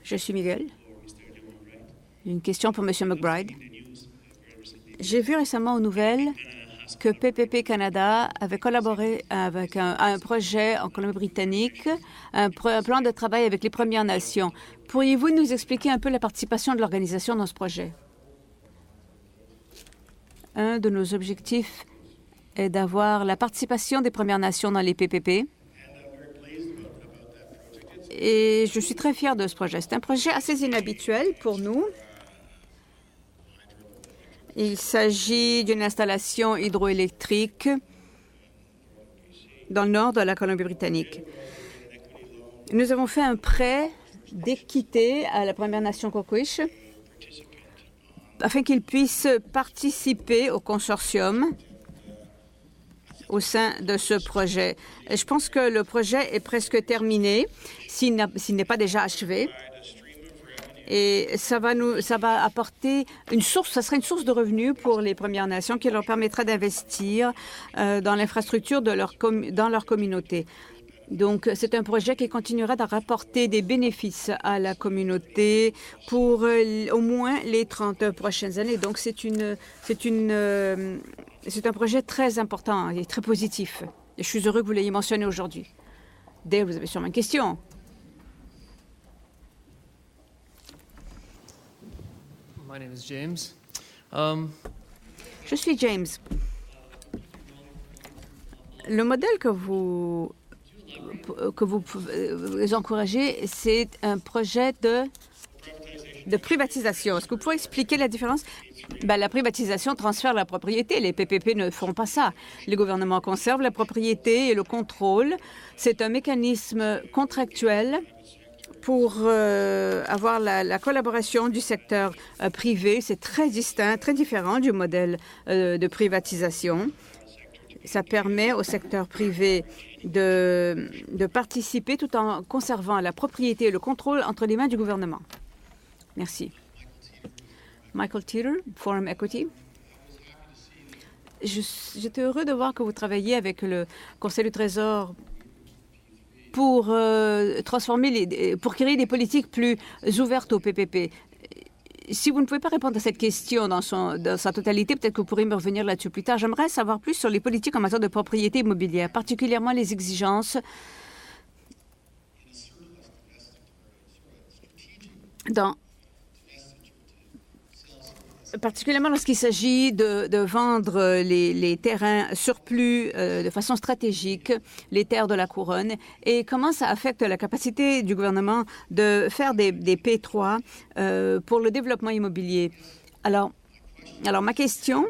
Je suis Miguel. Une question pour M. McBride. J'ai vu récemment aux nouvelles que PPP Canada avait collaboré avec un projet en Colombie-Britannique, un plan de travail avec les Premières Nations. Pourriez-vous nous expliquer un peu la participation de l'organisation dans ce projet? Un de nos objectifs est d'avoir la participation des Premières Nations dans les PPP. Et je suis très fière de ce projet. C'est un projet assez inhabituel pour nous. Il s'agit d'une installation hydroélectrique dans le nord de la Colombie-Britannique. Nous avons fait un prêt d'équité à la Première Nation Quaquix afin qu'ils puissent participer au consortium au sein de ce projet. Je pense que le projet est presque terminé, s'il n'est pas déjà achevé. Et ça va apporter une source, ça sera une source de revenus pour les Premières Nations qui leur permettra d'investir dans l'infrastructure dans leur communauté. Donc, c'est un projet qui continuera de rapporter des bénéfices à la communauté pour au moins les 30 prochaines années. Donc, c'est un projet très important et très positif. Et je suis heureux que vous l'ayez mentionné aujourd'hui. Dave, vous avez sûrement une question. My name is James. Je suis James. Le modèle que vous encouragez, c'est un projet de privatisation. Est-ce que vous pouvez expliquer la différence? La privatisation transfère la propriété. Les PPP ne font pas ça. Les gouvernements conservent la propriété et le contrôle. C'est un mécanisme contractuel pour avoir la collaboration du secteur privé. C'est très distinct, très différent du modèle de privatisation. Ça permet au secteur privé de participer tout en conservant la propriété et le contrôle entre les mains du gouvernement. Merci. Michael Teeter, Forum Equity. J'étais heureux de voir que vous travaillez avec le Conseil du Trésor pour pour créer des politiques plus ouvertes au PPP. Si vous ne pouvez pas répondre à cette question dans sa totalité, peut-être que vous pourrez me revenir là-dessus plus tard. J'aimerais savoir plus sur les politiques en matière de propriété immobilière, particulièrement les exigences particulièrement lorsqu'il s'agit de vendre les terrains surplus de façon stratégique, les terres de la couronne, et comment ça affecte la capacité du gouvernement de faire des P3 pour le développement immobilier. Alors ma question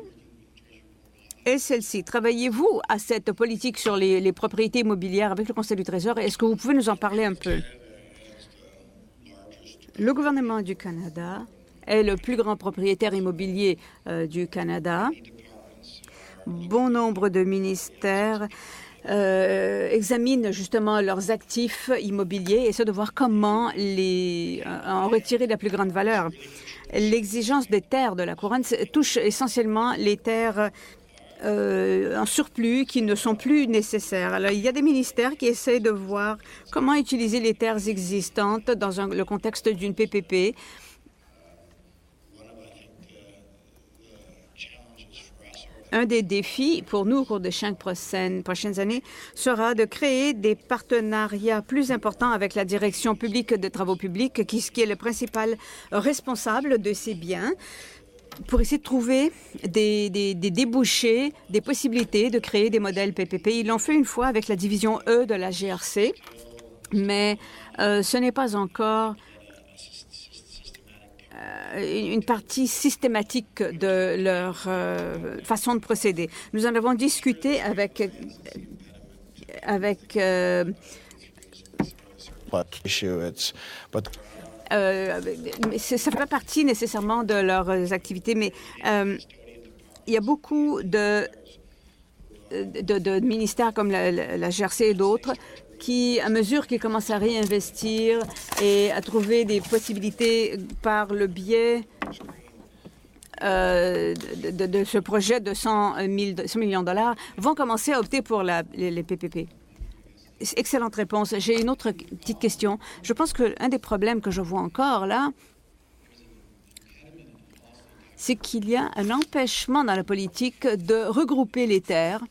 est celle-ci. Travaillez-vous à cette politique sur les propriétés immobilières avec le Conseil du Trésor? Est-ce que vous pouvez nous en parler un peu? Le gouvernement du Canada est le plus grand propriétaire immobilier du Canada. Bon nombre de ministères examinent justement leurs actifs immobiliers et essaient de voir comment en retirer la plus grande valeur. L'exigence des terres de la couronne touche essentiellement les terres en surplus qui ne sont plus nécessaires. Alors, il y a des ministères qui essaient de voir comment utiliser les terres existantes dans le contexte d'une PPP. Un des défis pour nous au cours des 5 prochaines années sera de créer des partenariats plus importants avec la direction publique des travaux publics, qui est le principal responsable de ces biens, pour essayer de trouver des débouchés, des possibilités de créer des modèles PPP. Ils l'ont fait une fois avec la division E de la GRC, mais ce n'est pas encore une partie systématique de leur façon de procéder. Nous en avons discuté avec ça fait pas partie nécessairement de leurs activités, mais il y a beaucoup de ministères comme la GRC et d'autres qui, à mesure qu'ils commencent à réinvestir et à trouver des possibilités par le biais de ce projet de 100 millions de dollars, vont commencer à opter pour les PPP. Excellente réponse. J'ai une autre petite question. Je pense qu'un des problèmes que je vois encore là, c'est qu'il y a un empêchement dans la politique de regrouper les terres.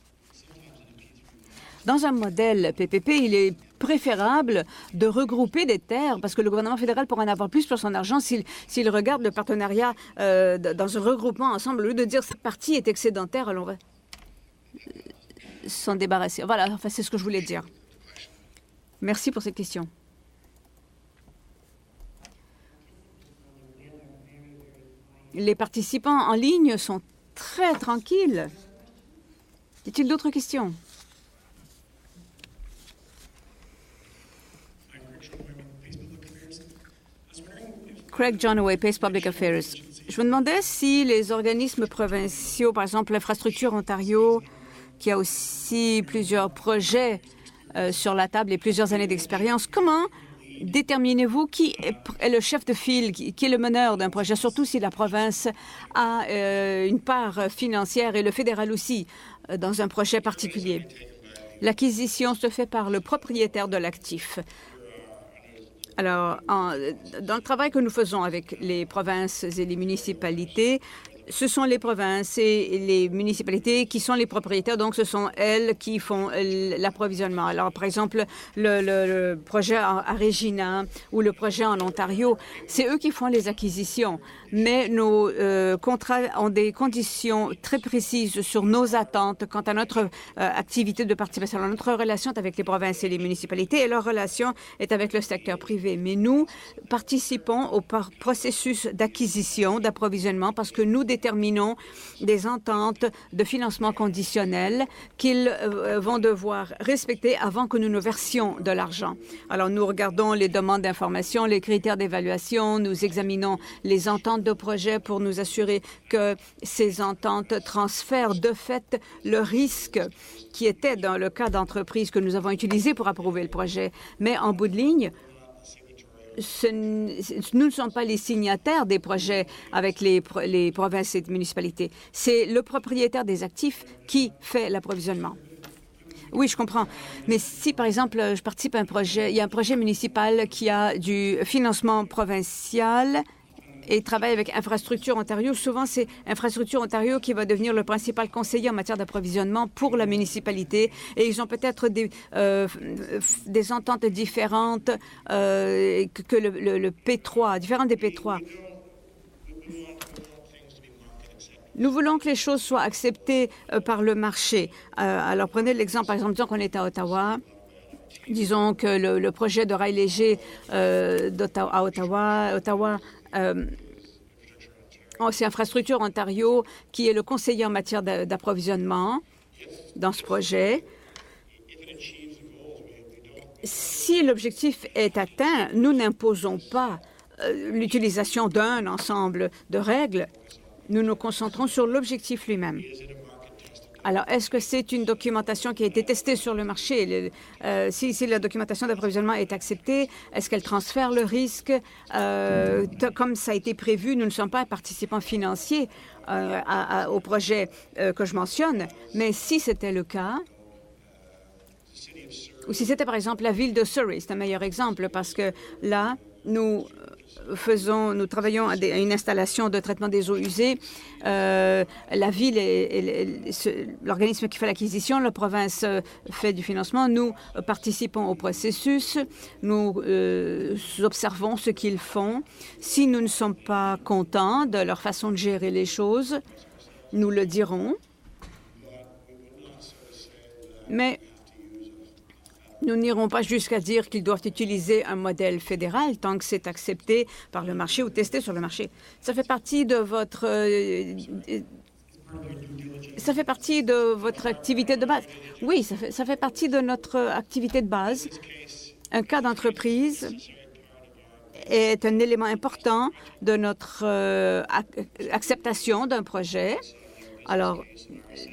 Dans un modèle PPP, il est préférable de regrouper des terres parce que le gouvernement fédéral pourra en avoir plus pour son argent s'il regarde le partenariat dans un regroupement ensemble, au lieu de dire cette partie est excédentaire, alors on va s'en débarrasser. Voilà, enfin, c'est ce que je voulais dire. Merci pour cette question. Les participants en ligne sont très tranquilles. Y a-t-il d'autres questions? Craig Johnaway, Pace Public Affairs. Je me demandais si les organismes provinciaux, par exemple l'Infrastructure Ontario, qui a aussi plusieurs projets sur la table et plusieurs années d'expérience, comment déterminez-vous qui est le chef de file, qui est le meneur d'un projet, surtout si la province a une part financière et le fédéral aussi dans un projet particulier? L'acquisition se fait par le propriétaire de l'actif. Alors, dans le travail que nous faisons avec les provinces et les municipalités, ce sont les provinces et les municipalités qui sont les propriétaires, donc ce sont elles qui font l'approvisionnement. Alors, par exemple, le projet à Regina ou le projet en Ontario, c'est eux qui font les acquisitions. Mais nos contrats ont des conditions très précises sur nos attentes quant à notre activité de participation. Alors, notre relation est avec les provinces et les municipalités et leur relation est avec le secteur privé. Mais nous participons au processus d'acquisition, d'approvisionnement, parce que nous déterminons des ententes de financement conditionnel qu'ils vont devoir respecter avant que nous ne versions de l'argent. Alors, nous regardons les demandes d'information, les critères d'évaluation, nous examinons les ententes de projet pour nous assurer que ces ententes transfèrent de fait le risque qui était dans le cas d'entreprise que nous avons utilisé pour approuver le projet. Mais en bout de ligne, nous ne sommes pas les signataires des projets avec les provinces et les municipalités. C'est le propriétaire des actifs qui fait l'approvisionnement. Oui, je comprends. Mais si, par exemple, je participe à un projet, il y a un projet municipal qui a du financement provincial et travaille avec Infrastructure Ontario. Souvent, c'est Infrastructure Ontario qui va devenir le principal conseiller en matière d'approvisionnement pour la municipalité. Et ils ont peut-être des ententes différentes que le P3, différentes des P3. Nous voulons que les choses soient acceptées par le marché. Alors, prenez l'exemple, par exemple, disons qu'on est à Ottawa. Disons que le projet de rail léger à Ottawa, c'est Infrastructure Ontario qui est le conseiller en matière d'approvisionnement dans ce projet. Si l'objectif est atteint, nous n'imposons pas l'utilisation d'un ensemble de règles. Nous nous concentrons sur l'objectif lui-même. Alors, est-ce que c'est une documentation qui a été testée sur le marché? Si la documentation d'approvisionnement est acceptée, est-ce qu'elle transfère le risque? Comme ça a été prévu, nous ne sommes pas un participant financier au projet que je mentionne, mais si c'était le cas, ou si c'était par exemple la ville de Surrey, c'est un meilleur exemple parce que là, nous travaillons à une installation de traitement des eaux usées. La ville est l'organisme qui fait l'acquisition, la province fait du financement. Nous participons au processus, nous observons ce qu'ils font. Si nous ne sommes pas contents de leur façon de gérer les choses, nous le dirons. Mais nous n'irons pas jusqu'à dire qu'ils doivent utiliser un modèle fédéral tant que c'est accepté par le marché ou testé sur le marché. Ça fait partie de votre activité de base. Oui, ça fait partie de notre activité de base. Un cas d'entreprise est un élément important de notre acceptation d'un projet. Alors,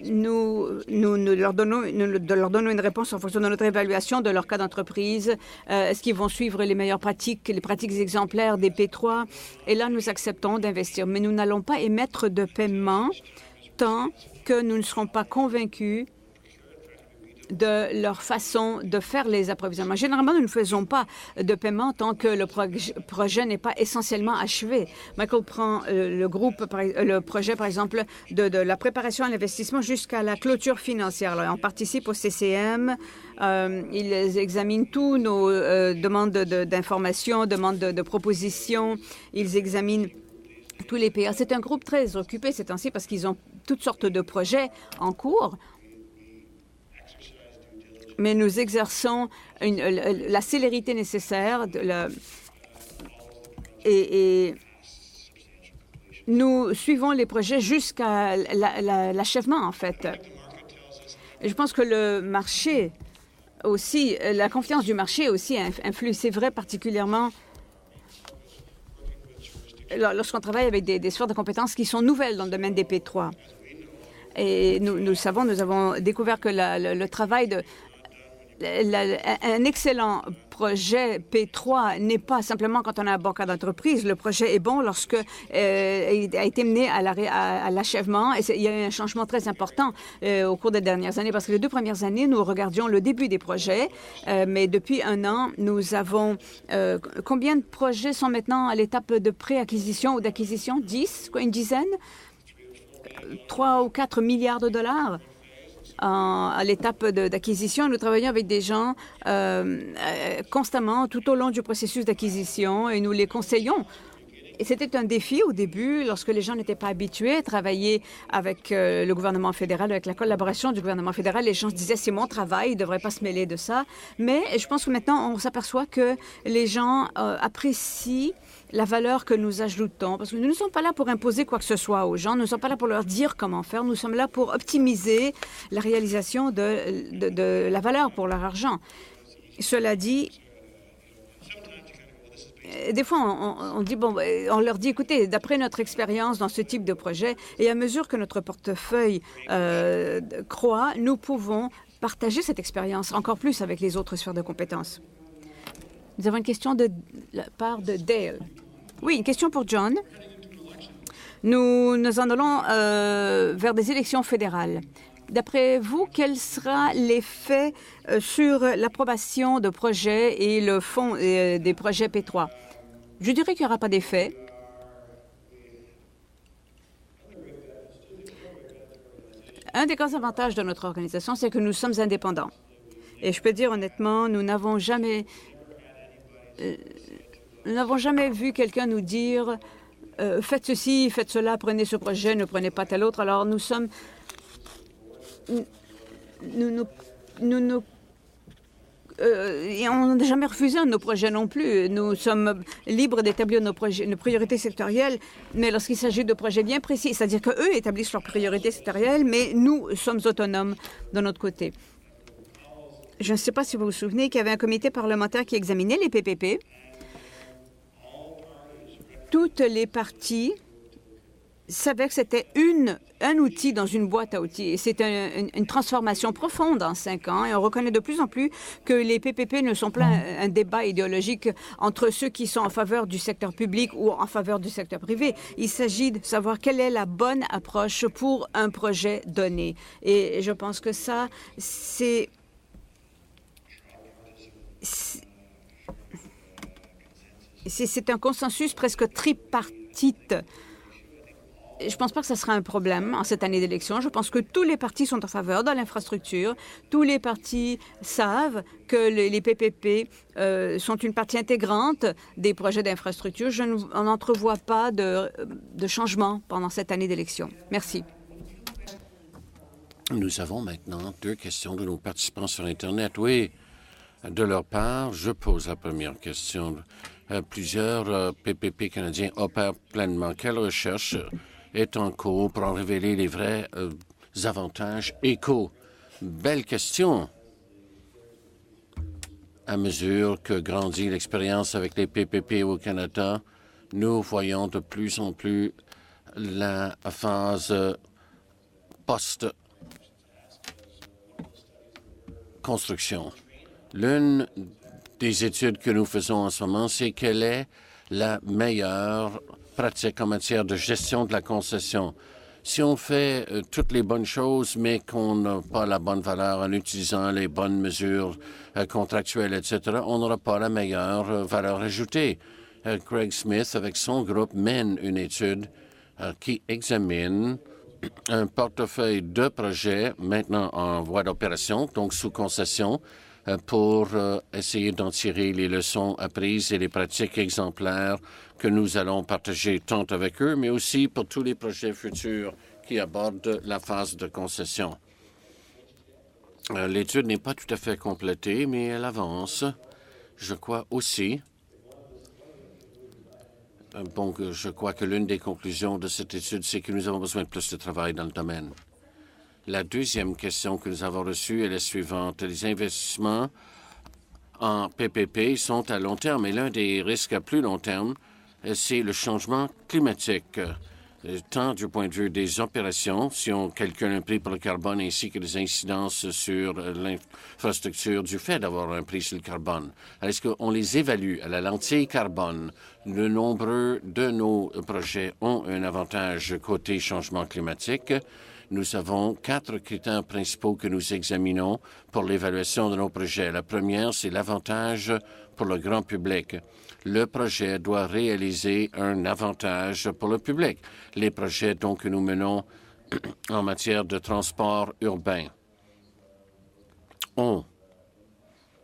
nous leur donnons une réponse en fonction de notre évaluation de leur cas d'entreprise. Est-ce qu'ils vont suivre les meilleures pratiques, les pratiques exemplaires des P3? Et là, nous acceptons d'investir. Mais nous n'allons pas émettre de paiement tant que nous ne serons pas convaincus de leur façon de faire les approvisionnements. Généralement, nous ne faisons pas de paiement tant que le projet n'est pas essentiellement achevé. Michael prend le projet, par exemple, de la préparation à l'investissement jusqu'à la clôture financière. Alors, on participe au CCM. Ils examinent tous nos demandes d'informations, demandes de propositions. Ils examinent tous les PA. C'est un groupe très occupé ces temps-ci parce qu'ils ont toutes sortes de projets en cours. Mais nous exerçons la célérité nécessaire et nous suivons les projets jusqu'à l'achèvement, en fait. Et je pense que le marché aussi, la confiance du marché aussi influe. C'est vrai particulièrement lorsqu'on travaille avec des sphères de compétences qui sont nouvelles dans le domaine des P3. Et nous savons, nous avons découvert que le travail un excellent projet P3 n'est pas simplement quand on a un bon cas d'entreprise. Le projet est bon lorsque il a été mené à l'achèvement. Et il y a eu un changement très important au cours des dernières années parce que les 2 premières années, nous regardions le début des projets. Mais depuis 1 an, nous avons... combien de projets sont maintenant à l'étape de pré-acquisition ou d'acquisition? 10? Une dizaine? 3 ou 4 milliards de dollars à l'étape d'acquisition. Nous travaillons avec des gens constamment tout au long du processus d'acquisition et nous les conseillons. Et c'était un défi au début, lorsque les gens n'étaient pas habitués à travailler avec le gouvernement fédéral, avec la collaboration du gouvernement fédéral. Les gens se disaient, c'est mon travail, ils ne devraient pas se mêler de ça. Mais je pense que maintenant, on s'aperçoit que les gens apprécient la valeur que nous ajoutons, parce que nous ne sommes pas là pour imposer quoi que ce soit aux gens, nous ne sommes pas là pour leur dire comment faire, nous sommes là pour optimiser la réalisation de la valeur pour leur argent. Cela dit, des fois, on leur dit, écoutez, d'après notre expérience dans ce type de projet, et à mesure que notre portefeuille croît, nous pouvons partager cette expérience encore plus avec les autres sphères de compétences. Nous avons une question de la part de Dale. Oui, une question pour John. Nous en allons vers des élections fédérales. D'après vous, quel sera l'effet sur l'approbation de projets et le fonds des projets P3? Je dirais qu'il n'y aura pas d'effet. Un des grands avantages de notre organisation, c'est que nous sommes indépendants. Et je peux dire honnêtement, nous n'avons jamais vu quelqu'un nous dire faites ceci, faites cela, prenez ce projet, ne prenez pas tel autre. Alors nous sommes... Et on n'a jamais refusé un de nos projets non plus. Nous sommes libres d'établir nos priorités sectorielles, mais lorsqu'il s'agit de projets bien précis, c'est-à-dire qu'eux établissent leurs priorités sectorielles, mais nous sommes autonomes de notre côté. Je ne sais pas si vous vous souvenez qu'il y avait un comité parlementaire qui examinait les PPP. Toutes les parties savaient que c'était un outil dans une boîte à outils. Et c'est une transformation profonde en 5 ans. Et on reconnaît de plus en plus que les PPP ne sont pas un débat idéologique entre ceux qui sont en faveur du secteur public ou en faveur du secteur privé. Il s'agit de savoir quelle est la bonne approche pour un projet donné. Et je pense que ça, c'est un consensus presque tripartite. Je ne pense pas que ce sera un problème en cette année d'élection. Je pense que tous les partis sont en faveur de l'infrastructure. Tous les partis savent que les PPP sont une partie intégrante des projets d'infrastructure. Je n'entrevois pas de changement pendant cette année d'élection. Merci. Nous avons maintenant 2 questions de nos participants sur Internet. Oui, de leur part, je pose la première question. Plusieurs PPP canadiens opèrent pleinement. Quelle recherche est en cours pour en révéler les vrais avantages éco? Belle question. À mesure que grandit l'expérience avec les PPP au Canada, nous voyons de plus en plus la phase post-construction. L'une des études que nous faisons en ce moment, c'est quelle est la meilleure pratique en matière de gestion de la concession. Si on fait toutes les bonnes choses, mais qu'on n'a pas la bonne valeur en utilisant les bonnes mesures contractuelles, etc., on n'aura pas la meilleure valeur ajoutée. Craig Smith, avec son groupe, mène une étude qui examine un portefeuille de projets maintenant en voie d'opération, donc sous concession, pour essayer d'en tirer les leçons apprises et les pratiques exemplaires que nous allons partager tant avec eux, mais aussi pour tous les projets futurs qui abordent la phase de concession. L'étude n'est pas tout à fait complétée, mais elle avance. Je crois aussi, je crois que l'une des conclusions de cette étude, c'est que nous avons besoin de plus de travail dans le domaine. La deuxième question que nous avons reçue est la suivante. Les investissements en PPP sont à long terme, et l'un des risques à plus long terme, c'est le changement climatique. Tant du point de vue des opérations, si on calcule un prix pour le carbone, ainsi que les incidences sur l'infrastructure du fait d'avoir un prix sur le carbone. Est-ce qu'on les évalue à la lentille carbone? De nombreux de nos projets ont un avantage côté changement climatique. Nous avons 4 critères principaux que nous examinons pour l'évaluation de nos projets. La première, c'est l'avantage pour le grand public. Le projet doit réaliser un avantage pour le public. Les projets donc, que nous menons en matière de transport urbain ont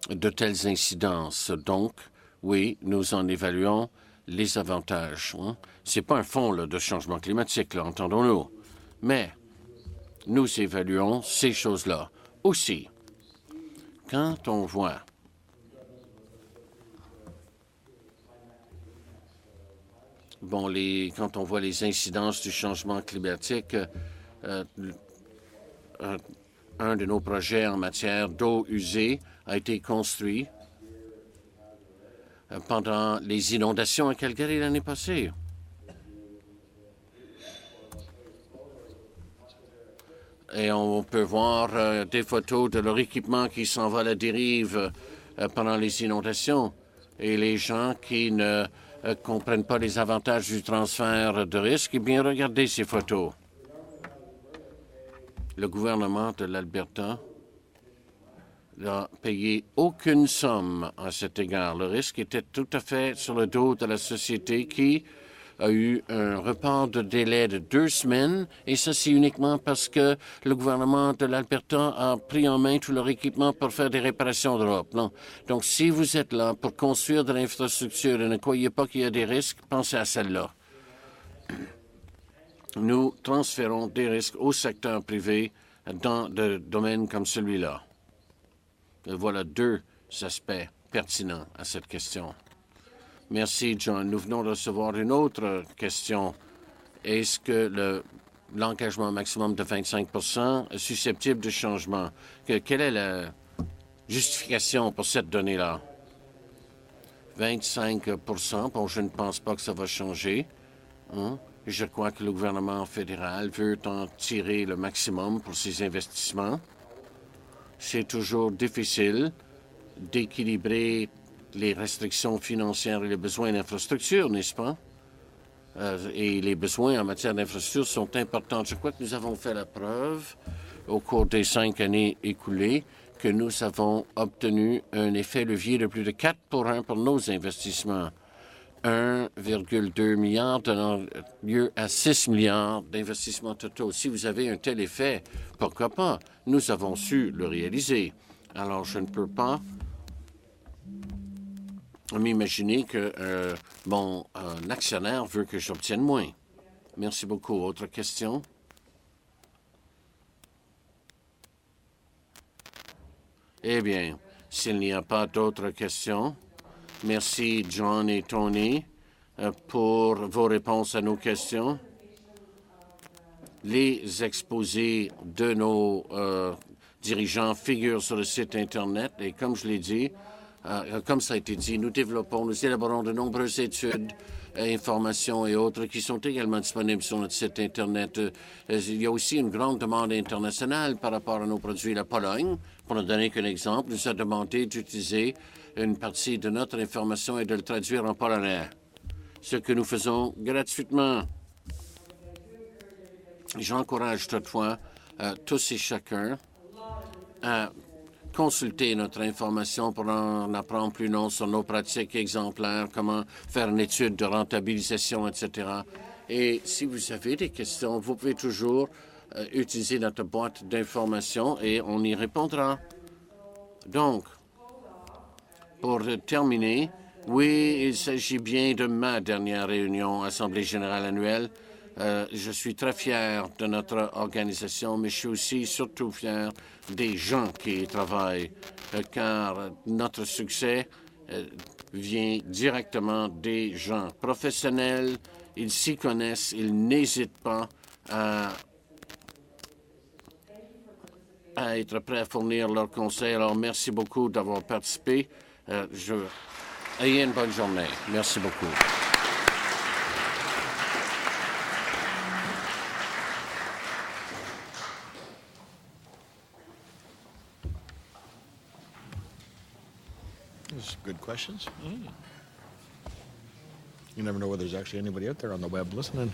de telles incidences. Donc, oui, nous en évaluons les avantages. Ce n'est pas un fonds de changement climatique, entendons-nous. Mais nous évaluons ces choses-là. Aussi, quand on voit quand on voit les incidences du changement climatique, un de nos projets en matière d'eau usée a été construit pendant les inondations à Calgary l'année passée. Et on peut voir des photos de leur équipement qui s'en va à la dérive pendant les inondations. Et les gens qui ne comprennent pas les avantages du transfert de risque, eh bien, regardez ces photos. Le gouvernement de l'Alberta n'a payé aucune somme à cet égard. Le risque était tout à fait sur le dos de la société qui a eu un report de délai de 2 semaines, et ça, c'est uniquement parce que le gouvernement de l'Alberta a pris en main tout leur équipement pour faire des réparations d'Europe. Non. Donc, si vous êtes là pour construire de l'infrastructure et ne croyez pas qu'il y a des risques, pensez à celle-là. nous transférons des risques au secteur privé dans des domaines comme celui-là. Voilà deux aspects pertinents à cette question. Merci, John. Nous venons de recevoir une autre question. Est-ce que l'engagement maximum de 25 est susceptible de changement? Quelle est la justification pour cette donnée-là? 25 bon, je ne pense pas que ça va changer. Hein? Je crois que le gouvernement fédéral veut en tirer le maximum pour ses investissements. C'est toujours difficile d'équilibrer les restrictions financières et les besoins d'infrastructure, n'est-ce pas? Et les besoins en matière d'infrastructure sont importants. Je crois que nous avons fait la preuve au cours des 5 années écoulées que nous avons obtenu un effet levier de plus de 4 pour 1 pour nos investissements. 1,2 milliard donnant lieu à 6 milliards d'investissements totaux. Si vous avez un tel effet, pourquoi pas? Nous avons su le réaliser. Alors, je ne peux pas m'imaginer que mon actionnaire veut que j'obtienne moins. Merci beaucoup. Autre question? Eh bien, s'il n'y a pas d'autres questions, merci John et Tony pour vos réponses à nos questions. Les exposés de nos dirigeants figurent sur le site Internet et comme je l'ai dit, comme ça a été dit, nous élaborons de nombreuses études, informations et autres qui sont également disponibles sur notre site Internet. Il y a aussi une grande demande internationale par rapport à nos produits. La Pologne, pour ne donner qu'un exemple, nous a demandé d'utiliser une partie de notre information et de le traduire en polonais, ce que nous faisons gratuitement. J'encourage toutefois tous et chacun à consulter notre information pour en apprendre plus long sur nos pratiques exemplaires, comment faire une étude de rentabilisation, etc. Et si vous avez des questions, vous pouvez toujours utiliser notre boîte d'information et on y répondra. Donc, pour terminer, oui, il s'agit bien de ma dernière réunion Assemblée générale annuelle. Je suis très fier de notre organisation, mais je suis aussi surtout fier des gens qui y travaillent, car notre succès vient directement des gens professionnels. Ils s'y connaissent, ils n'hésitent pas à être prêts à fournir leurs conseils. Alors, merci beaucoup d'avoir participé. Ayez une bonne journée. Merci beaucoup. Those are good questions. You never know whether there's actually anybody out there on the web listening.